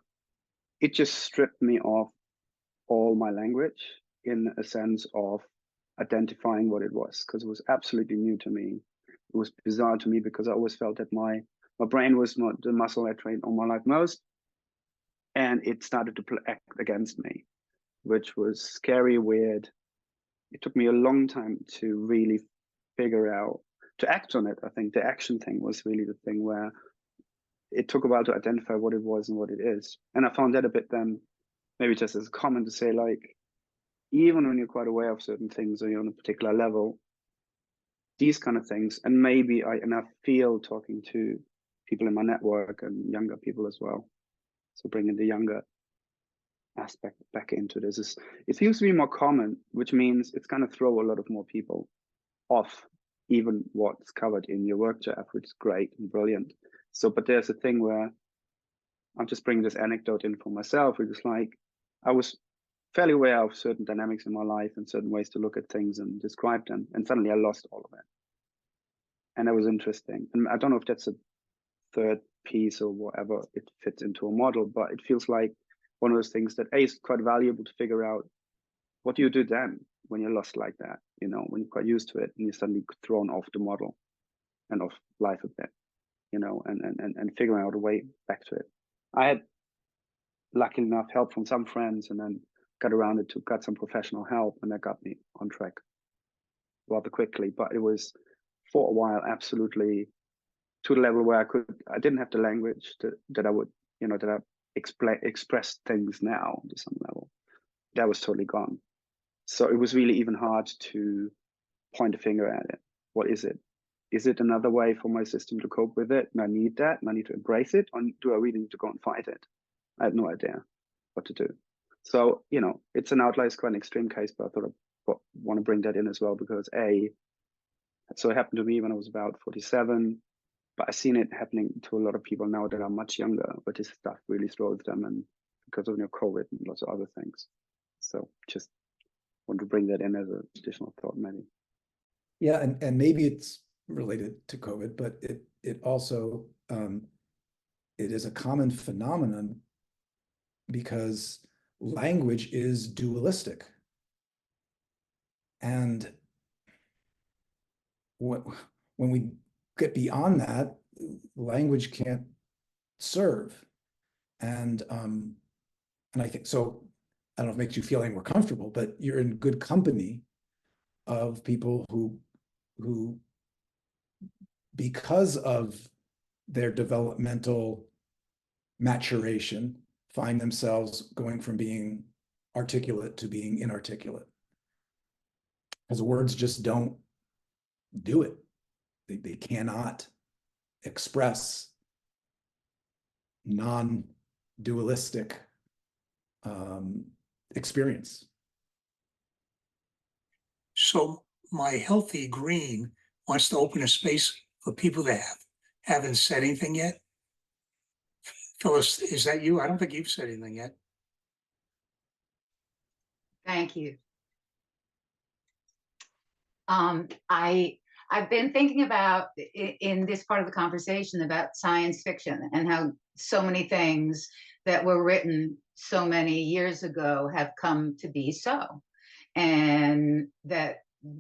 it just stripped me of all my language in a sense of identifying what it was, because it was absolutely new to me. It was bizarre to me because I always felt that my brain was not the muscle I trained all my life most, and it started to act against me, which was scary, weird. It took me a long time to really figure out, to act on it. I think the action thing was really the thing where it took a while to identify what it was and what it is. And I found that a bit then, maybe just as a comment to say, like, even when you're quite aware of certain things or you're on a particular level, these kind of things, and maybe I feel talking to people in my network and younger people as well. So bringing the younger aspect back into this, it seems to be more common, which means it's going to throw a lot of more people off even what's covered in your work, Jeff, which is great and brilliant. So, but there's a thing where I'm just bringing this anecdote in for myself, which is like, I was fairly aware of certain dynamics in my life and certain ways to look at things and describe them, and suddenly I lost all of it. And that was interesting. And I don't know if that's a third piece or whatever it fits into a model, but it feels like one of those things that is quite valuable to figure out. What do you do then when you're lost like that? You know, when you're quite used to it and you're suddenly thrown off the model and off life a bit, you know, and figuring out a way back to it. I had, luckily enough, help from some friends, and then got some professional help, and that got me on track rather quickly. But it was for a while absolutely to the level where I didn't have the language that I would, you know, that I express things now to some level. That was totally gone. So it was really even hard to point a finger at it. What is it? Is it another way for my system to cope with it? And I need that, and I need to embrace it, or do I really need to go and fight it? I had no idea what to do. So, you know, it's an outlier, it's quite an extreme case, but I thought I want to bring that in as well, because so it happened to me when I was about 47, but I've seen it happening to a lot of people now that are much younger, but this stuff really throws them, and because of, you know, COVID and lots of other things. So just want to bring that in as an additional thought, maybe. Yeah, and maybe it's related to COVID, but it also it is a common phenomenon because language is dualistic. And when we get beyond that, language can't serve. And I think so. I don't know if it makes you feel any more comfortable, but you're in good company of people who because of their developmental maturation, find themselves going from being articulate to being inarticulate. Because words just don't do it. They cannot express non-dualistic experience. So my healthy green wants to open a space for people that haven't said anything yet. Phyllis, is that you? I don't think you've said anything yet. Thank you. I've been thinking about in this part of the conversation about science fiction and how so many things that were written so many years ago have come to be so. And that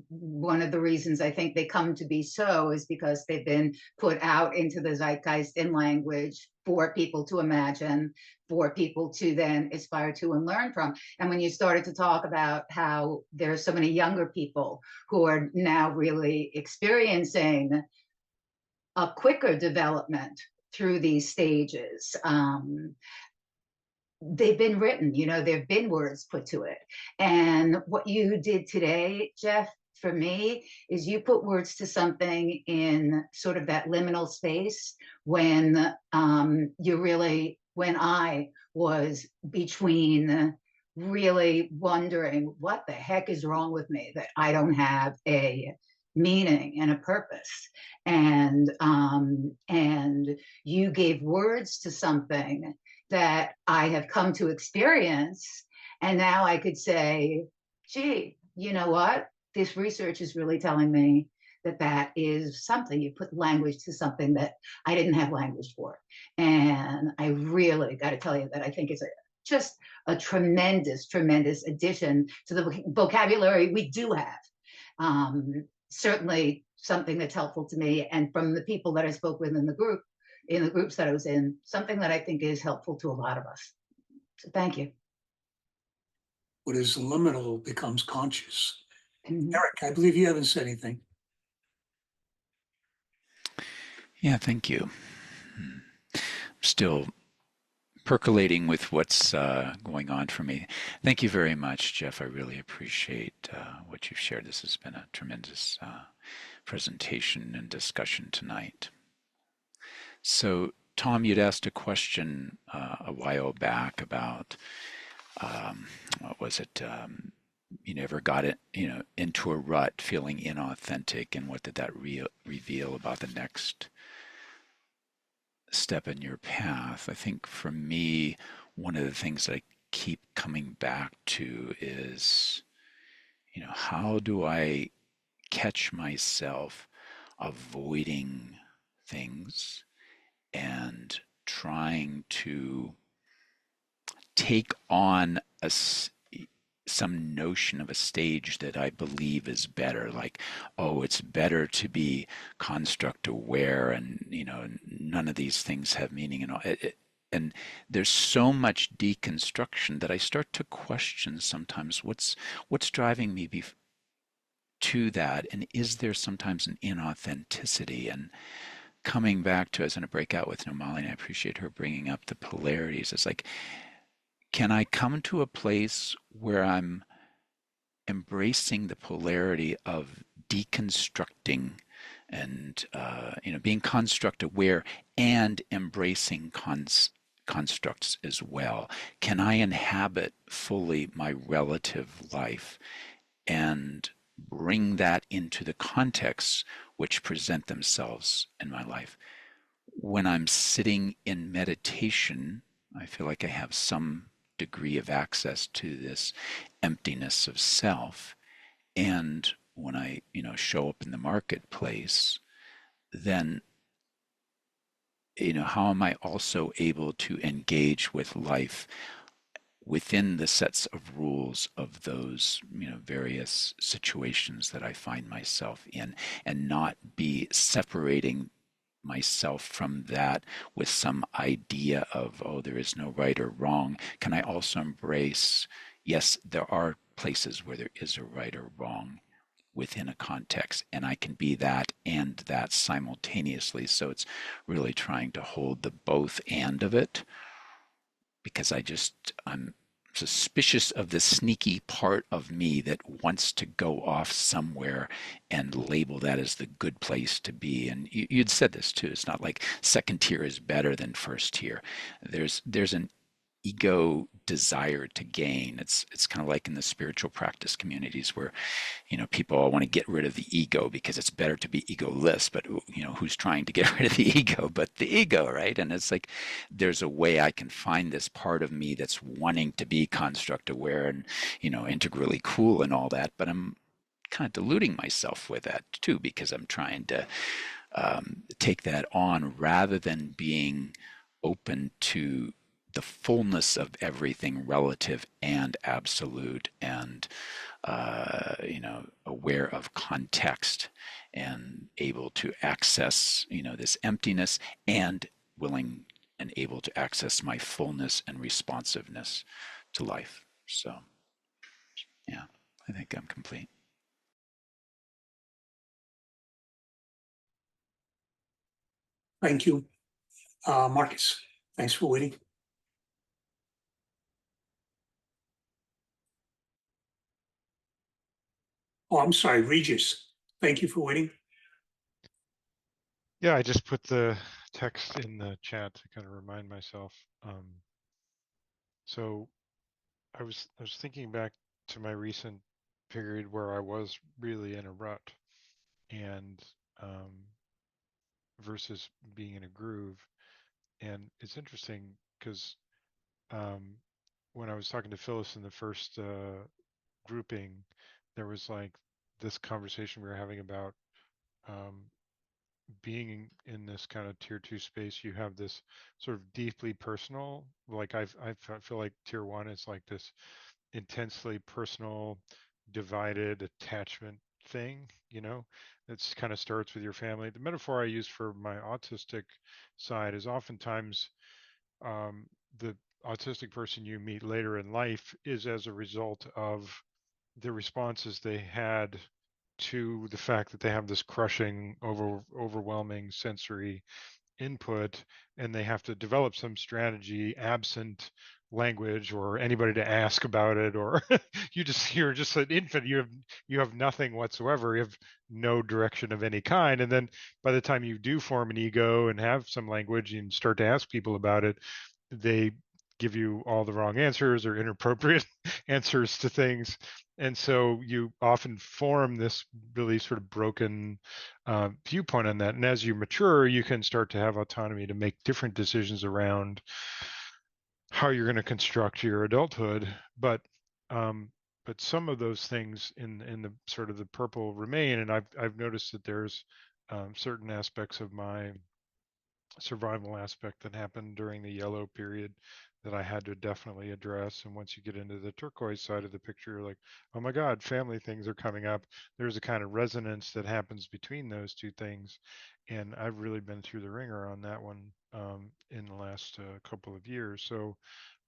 one of the reasons I think they come to be so is because they've been put out into the zeitgeist in language for people to imagine, for people to then aspire to and learn from. And when you started to talk about how there are so many younger people who are now really experiencing a quicker development through these stages, they've been written, you know, there've been words put to it. And what you did today, Jeff, for me, is you put words to something in sort of that liminal space when when I was between really wondering what the heck is wrong with me, that I don't have a meaning and a purpose. And you gave words to something that I have come to experience. And now I could say, gee, you know what? This research is really telling me that that is something. You put language to something that I didn't have language for. And I really got to tell you that I think it's just a tremendous, tremendous addition to the vocabulary we do have. Certainly something that's helpful to me, and from the people that I spoke with in the groups that I was in, something that I think is helpful to a lot of us. So thank you. What is liminal becomes conscious. Eric, I believe you haven't said anything. Yeah, thank you. Still percolating with what's going on for me. Thank you very much, Jeff. I really appreciate what you've shared. This has been a tremendous presentation and discussion tonight. So, Tom, you'd asked a question a while back about what was it? You never got it, into a rut, feeling inauthentic, and what did that reveal about the next step in your path? I think for me, one of the things that I keep coming back to is, how do I catch myself avoiding things and trying to take on some notion of a stage that I believe is better, like, oh, it's better to be construct aware, and none of these things have meaning, and all. And there's so much deconstruction that I start to question sometimes what's driving me to that, and is there sometimes an inauthenticity? And coming back to, I was going to break out with Nomali, and I appreciate her bringing up the polarities. It's like, can I come to a place where I'm embracing the polarity of deconstructing and being construct aware and embracing constructs as well? Can I inhabit fully my relative life and bring that into the contexts which present themselves in my life? When I'm sitting in meditation, I feel like I have some degree of access to this emptiness of self. And when I, show up in the marketplace, then, how am I also able to engage with life within the sets of rules of those, various situations that I find myself in, and not be separating myself from that with some idea of, oh, there is no right or wrong? Can I also embrace, yes, there are places where there is a right or wrong within a context, and I can be that and that simultaneously? So it's really trying to hold the both and of it, because I'm suspicious of the sneaky part of me that wants to go off somewhere and label that as the good place to be. And you'd said this too. It's not like second tier is better than first tier. There's an ego desire to gain. It's kind of like in the spiritual practice communities where, people all want to get rid of the ego because it's better to be egoless, but who's trying to get rid of the ego but the ego, right? And it's like, there's a way I can find this part of me that's wanting to be construct aware and, integrally cool and all that, but I'm kind of deluding myself with that too, because I'm trying to take that on rather than being open to the fullness of everything relative and absolute, and aware of context and able to access this emptiness, and willing and able to access my fullness and responsiveness to life. So yeah, I think I'm complete. Thank you. Marcus, thanks for waiting. Oh, I'm sorry, Regis. Thank you for waiting. Yeah, I just put the text in the chat to kind of remind myself. So I was thinking back to my recent period where I was really in a rut, and versus being in a groove. And it's interesting because when I was talking to Phyllis in the first grouping, there was like this conversation we were having about being in this kind of tier 2 space. You have this sort of deeply personal, like I feel like tier 1 is like this intensely personal, divided attachment thing, you know, that's kind of starts with your family. The metaphor I use for my autistic side is oftentimes the autistic person you meet later in life is as a result of the responses they had to the fact that they have this crushing, overwhelming sensory input, and they have to develop some strategy absent language or anybody to ask about it, or you're just an infant. You have nothing whatsoever. You have no direction of any kind. And then by the time you do form an ego and have some language and start to ask people about it, they give you all the wrong answers or inappropriate answers to things. And so you often form this really sort of broken viewpoint on that. And as you mature, you can start to have autonomy to make different decisions around how you're going to construct your adulthood. But some of those things in the sort of the purple remain. And I've noticed that there's certain aspects of my survival aspect that happened during the yellow period that I had to definitely address. And once you get into the turquoise side of the picture, you're like, oh my God, family things are coming up. There's a kind of resonance that happens between those two things. And I've really been through the ringer on that one in the last couple of years. So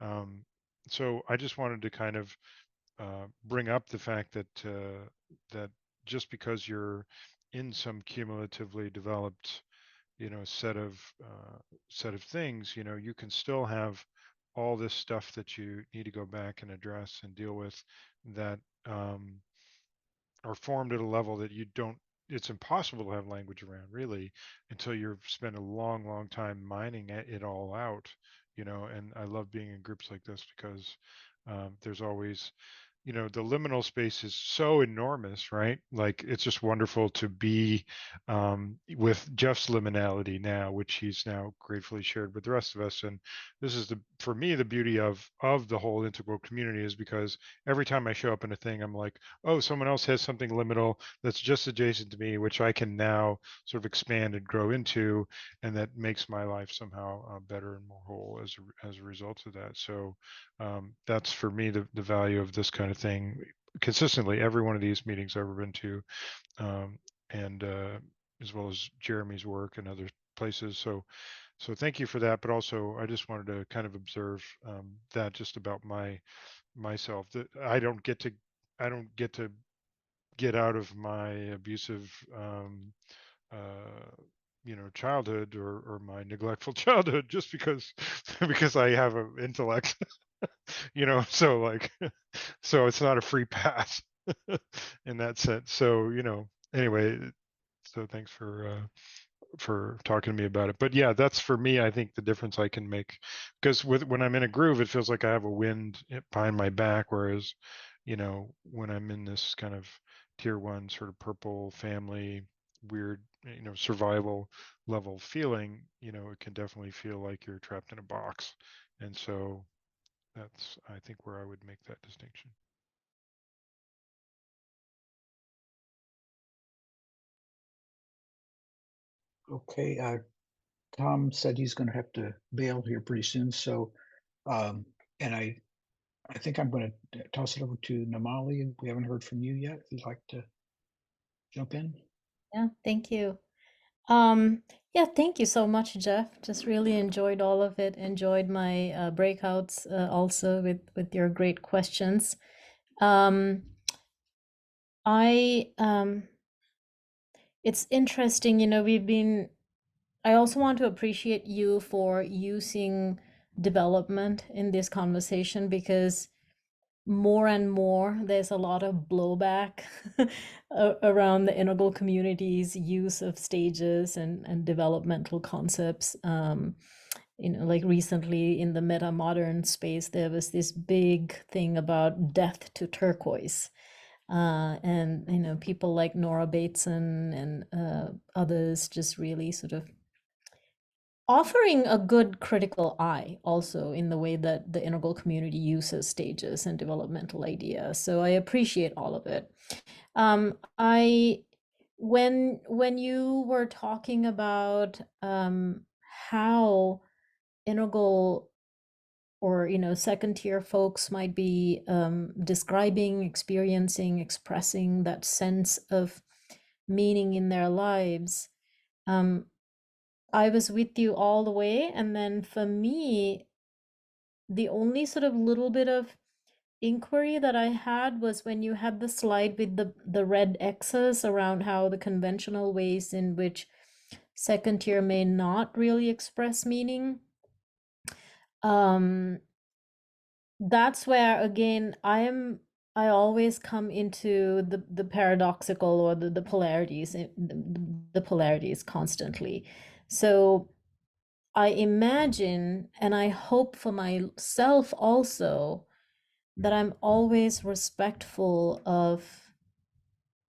I just wanted to kind of bring up the fact that that just because you're in some cumulatively developed set of things, you can still have all this stuff that you need to go back and address and deal with that are formed at a level that it's impossible to have language around really until you've spent a long time mining it all out, and I love being in groups like this because there's always the liminal space is so enormous, right? Like it's just wonderful to be with Jeff's liminality now, which he's now gratefully shared with the rest of us. And this is for me, the beauty of the whole integral community is because every time I show up in a thing, I'm like, oh, someone else has something liminal that's just adjacent to me, which I can now sort of expand and grow into, and that makes my life somehow better and more whole as a result of that. So that's for me the value of this kind of thing consistently every one of these meetings I've ever been to, and as well as Jeremy's work and other places. So thank you for that. But also I just wanted to kind of observe that just about myself, that I don't get to get out of my abusive childhood or my neglectful childhood just because I have an intellect. So like so it's not a free pass in that sense. So anyway, so thanks for talking to me about it. But yeah, that's for me, I think the difference I can make, because when I'm in a groove, it feels like I have a wind behind my back, whereas when I'm in this kind of tier 1 sort of purple family weird survival level feeling, it can definitely feel like you're trapped in a box. And so that's, I think, where I would make that distinction. Okay, Tom said he's going to have to bail here pretty soon. So, and I think I'm going to toss it over to Namali. We haven't heard from you yet. If you'd like to jump in. Yeah, thank you. Yeah, thank you so much, Jeff. Just really enjoyed all of it. Enjoyed my breakouts also with your great questions. It's interesting, I also want to appreciate you for using development in this conversation, because more and more there's a lot of blowback around the integral community's use of stages and developmental concepts. Like recently in the meta-modern space, there was this big thing about death to turquoise. And people like Nora Bateson and others just really sort of offering a good critical eye also in the way that the integral community uses stages and developmental ideas. So I appreciate all of it. When you were talking about how integral or second tier folks might be describing, experiencing, expressing that sense of meaning in their lives, I was with you all the way. And then for me, the only sort of little bit of inquiry that I had was when you had the slide with the red X's around how the conventional ways in which second tier may not really express meaning. That's where again I always come into the paradoxical or the polarities, the polarities constantly. So I imagine and I hope for myself also that I'm always respectful of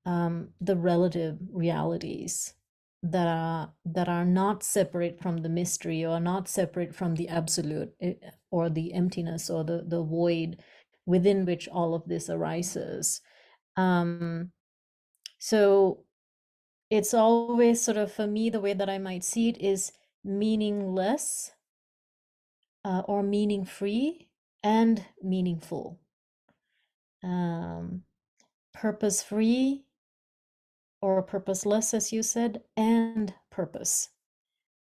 the relative realities that are not separate from the mystery or not separate from the absolute or the emptiness or the void within which all of this arises. So it's always sort of, for me, the way that I might see it is meaningless or meaning free and meaningful. Purpose free or purposeless, as you said, and purpose.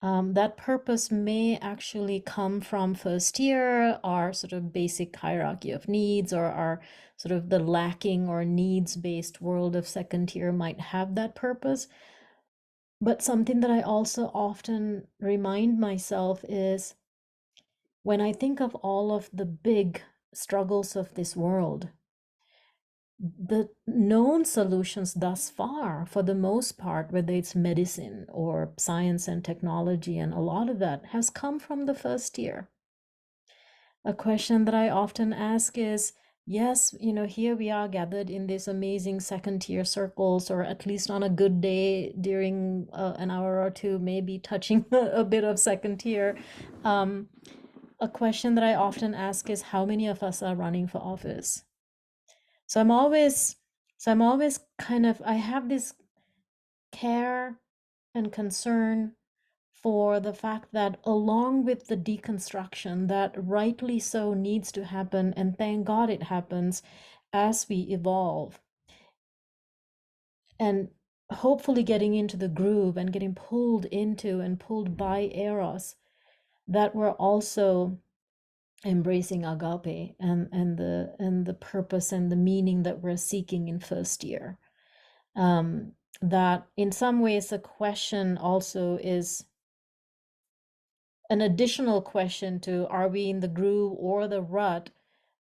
That purpose may actually come from first year, our sort of basic hierarchy of needs, or our sort of the lacking or needs-based world of second tier might have that purpose. But something that I also often remind myself is when I think of all of the big struggles of this world, the known solutions thus far, for the most part, whether it's medicine or science and technology, and a lot of that has come from the first year. A question that I often ask is, yes, here we are gathered in these amazing second tier circles, or at least on a good day during an hour or two, maybe touching a bit of second tier. A question that I often ask is, how many of us are running for office? So I'm always kind of, I have this care and concern for the fact that along with the deconstruction that rightly so needs to happen, and thank God it happens as we evolve, and hopefully getting into the groove and getting pulled into and pulled by eros, that we're also embracing agape and the purpose and the meaning that we're seeking in first year. That in some ways the question also is an additional question to, are we in the groove or the rut?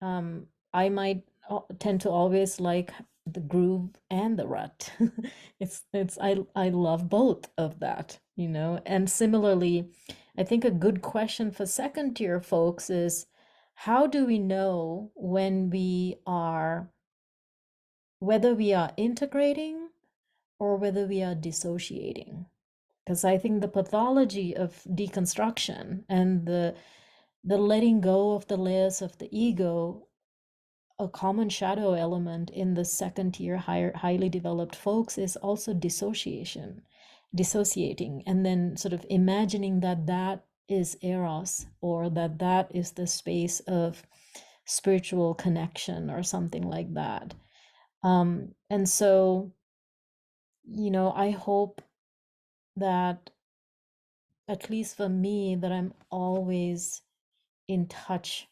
I might tend to always like the groove and the rut. I love both of that, and similarly, I think a good question for second tier folks is, how do we know whether we are integrating or whether we are dissociating? Because I think the pathology of deconstruction and the letting go of the layers of the ego, a common shadow element in the second tier highly developed folks, is also dissociating, and then sort of imagining that is eros, or that is the space of spiritual connection or something like that. And so, I hope that, at least for me, that I'm always in touch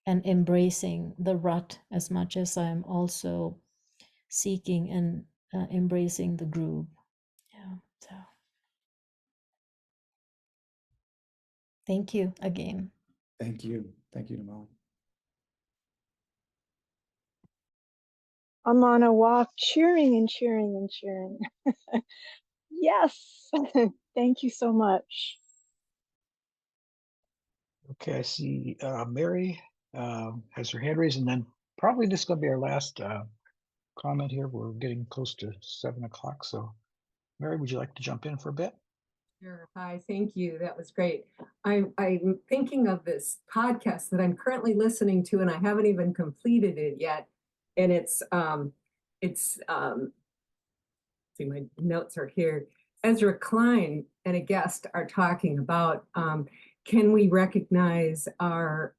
and embracing the rut as much as I'm also seeking and embracing the groove. Yeah. So thank you again. Thank you. Thank you, Namali. I'm on a walk cheering and cheering and cheering. Yes. Thank you so much. Okay, I see Mary has her hand raised, and then probably this is going to be our last comment here? We're getting close to 7 o'clock. So Mary, would you like to jump in for a bit? Sure. Hi, thank you. That was great. I'm thinking of this podcast that I'm currently listening to, and I haven't even completed it yet. And see, my notes are here. Ezra Klein and a guest are talking about can we recognize our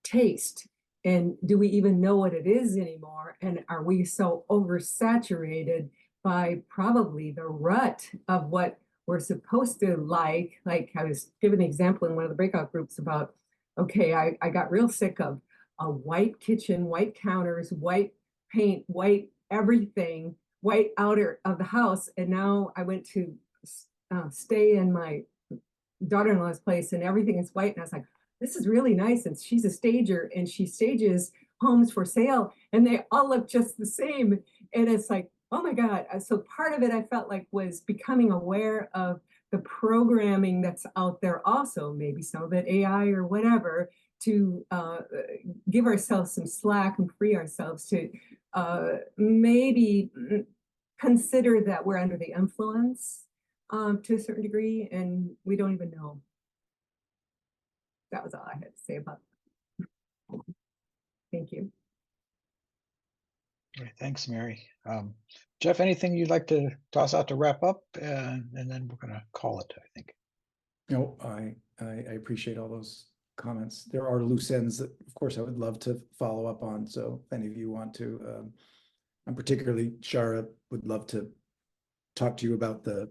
taste, and do we even know what it is anymore? And are we so oversaturated by probably the rut of what we're supposed to like? Like I was given an example in one of the breakout groups about, okay, I got real sick of a white kitchen, white counters, white paint, white everything, white outer of the house. And now I went to stay in my daughter-in-law's place and everything is white. And I was like, this is really nice. And she's a stager and she stages homes for sale and they all look just the same. And it's like, oh my God. So part of it I felt like was becoming aware of the programming that's out there also, maybe some of it AI or whatever, to give ourselves some slack and free ourselves to maybe consider that we're under the influence to a certain degree and we don't even know. That was all I had to say about that. Thank you. All right, thanks, Mary. Jeff, anything you'd like to toss out to wrap up? And then we're going to call it, I think. No, I appreciate all those comments. There are loose ends that, of course, I would love to follow up on. So if any of you want to, and particularly Shara, would love to talk to you about the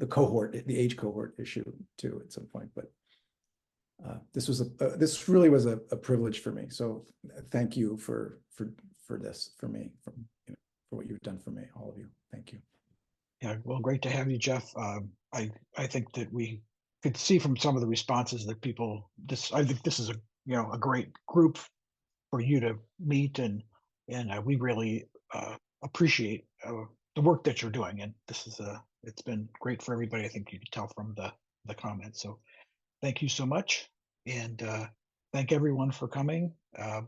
cohort, the age cohort issue too at some point. But this really was a privilege for me. So thank you for this, for me, for what you've done for me, all of you. Thank you. Yeah, well, great to have you, Jeff. I think that we could see from some of the responses that people, I think this is a great group for you to meet, and we really appreciate the work that you're doing. And this is it's been great for everybody. I think you can tell from the comments. So thank you so much, and thank everyone for coming.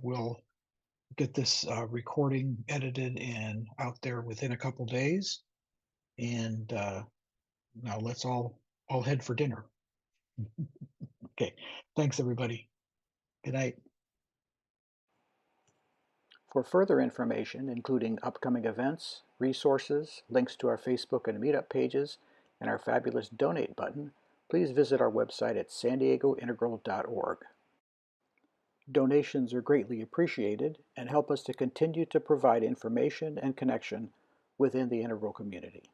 We'll get this recording edited and out there within a couple days. And now let's all head for dinner. Okay, thanks everybody. Good night. For further information, including upcoming events, resources, links to our Facebook and Meetup pages, and our fabulous donate button, please visit our website at sandiegointegral.org. Donations are greatly appreciated and help us to continue to provide information and connection within the Integral community.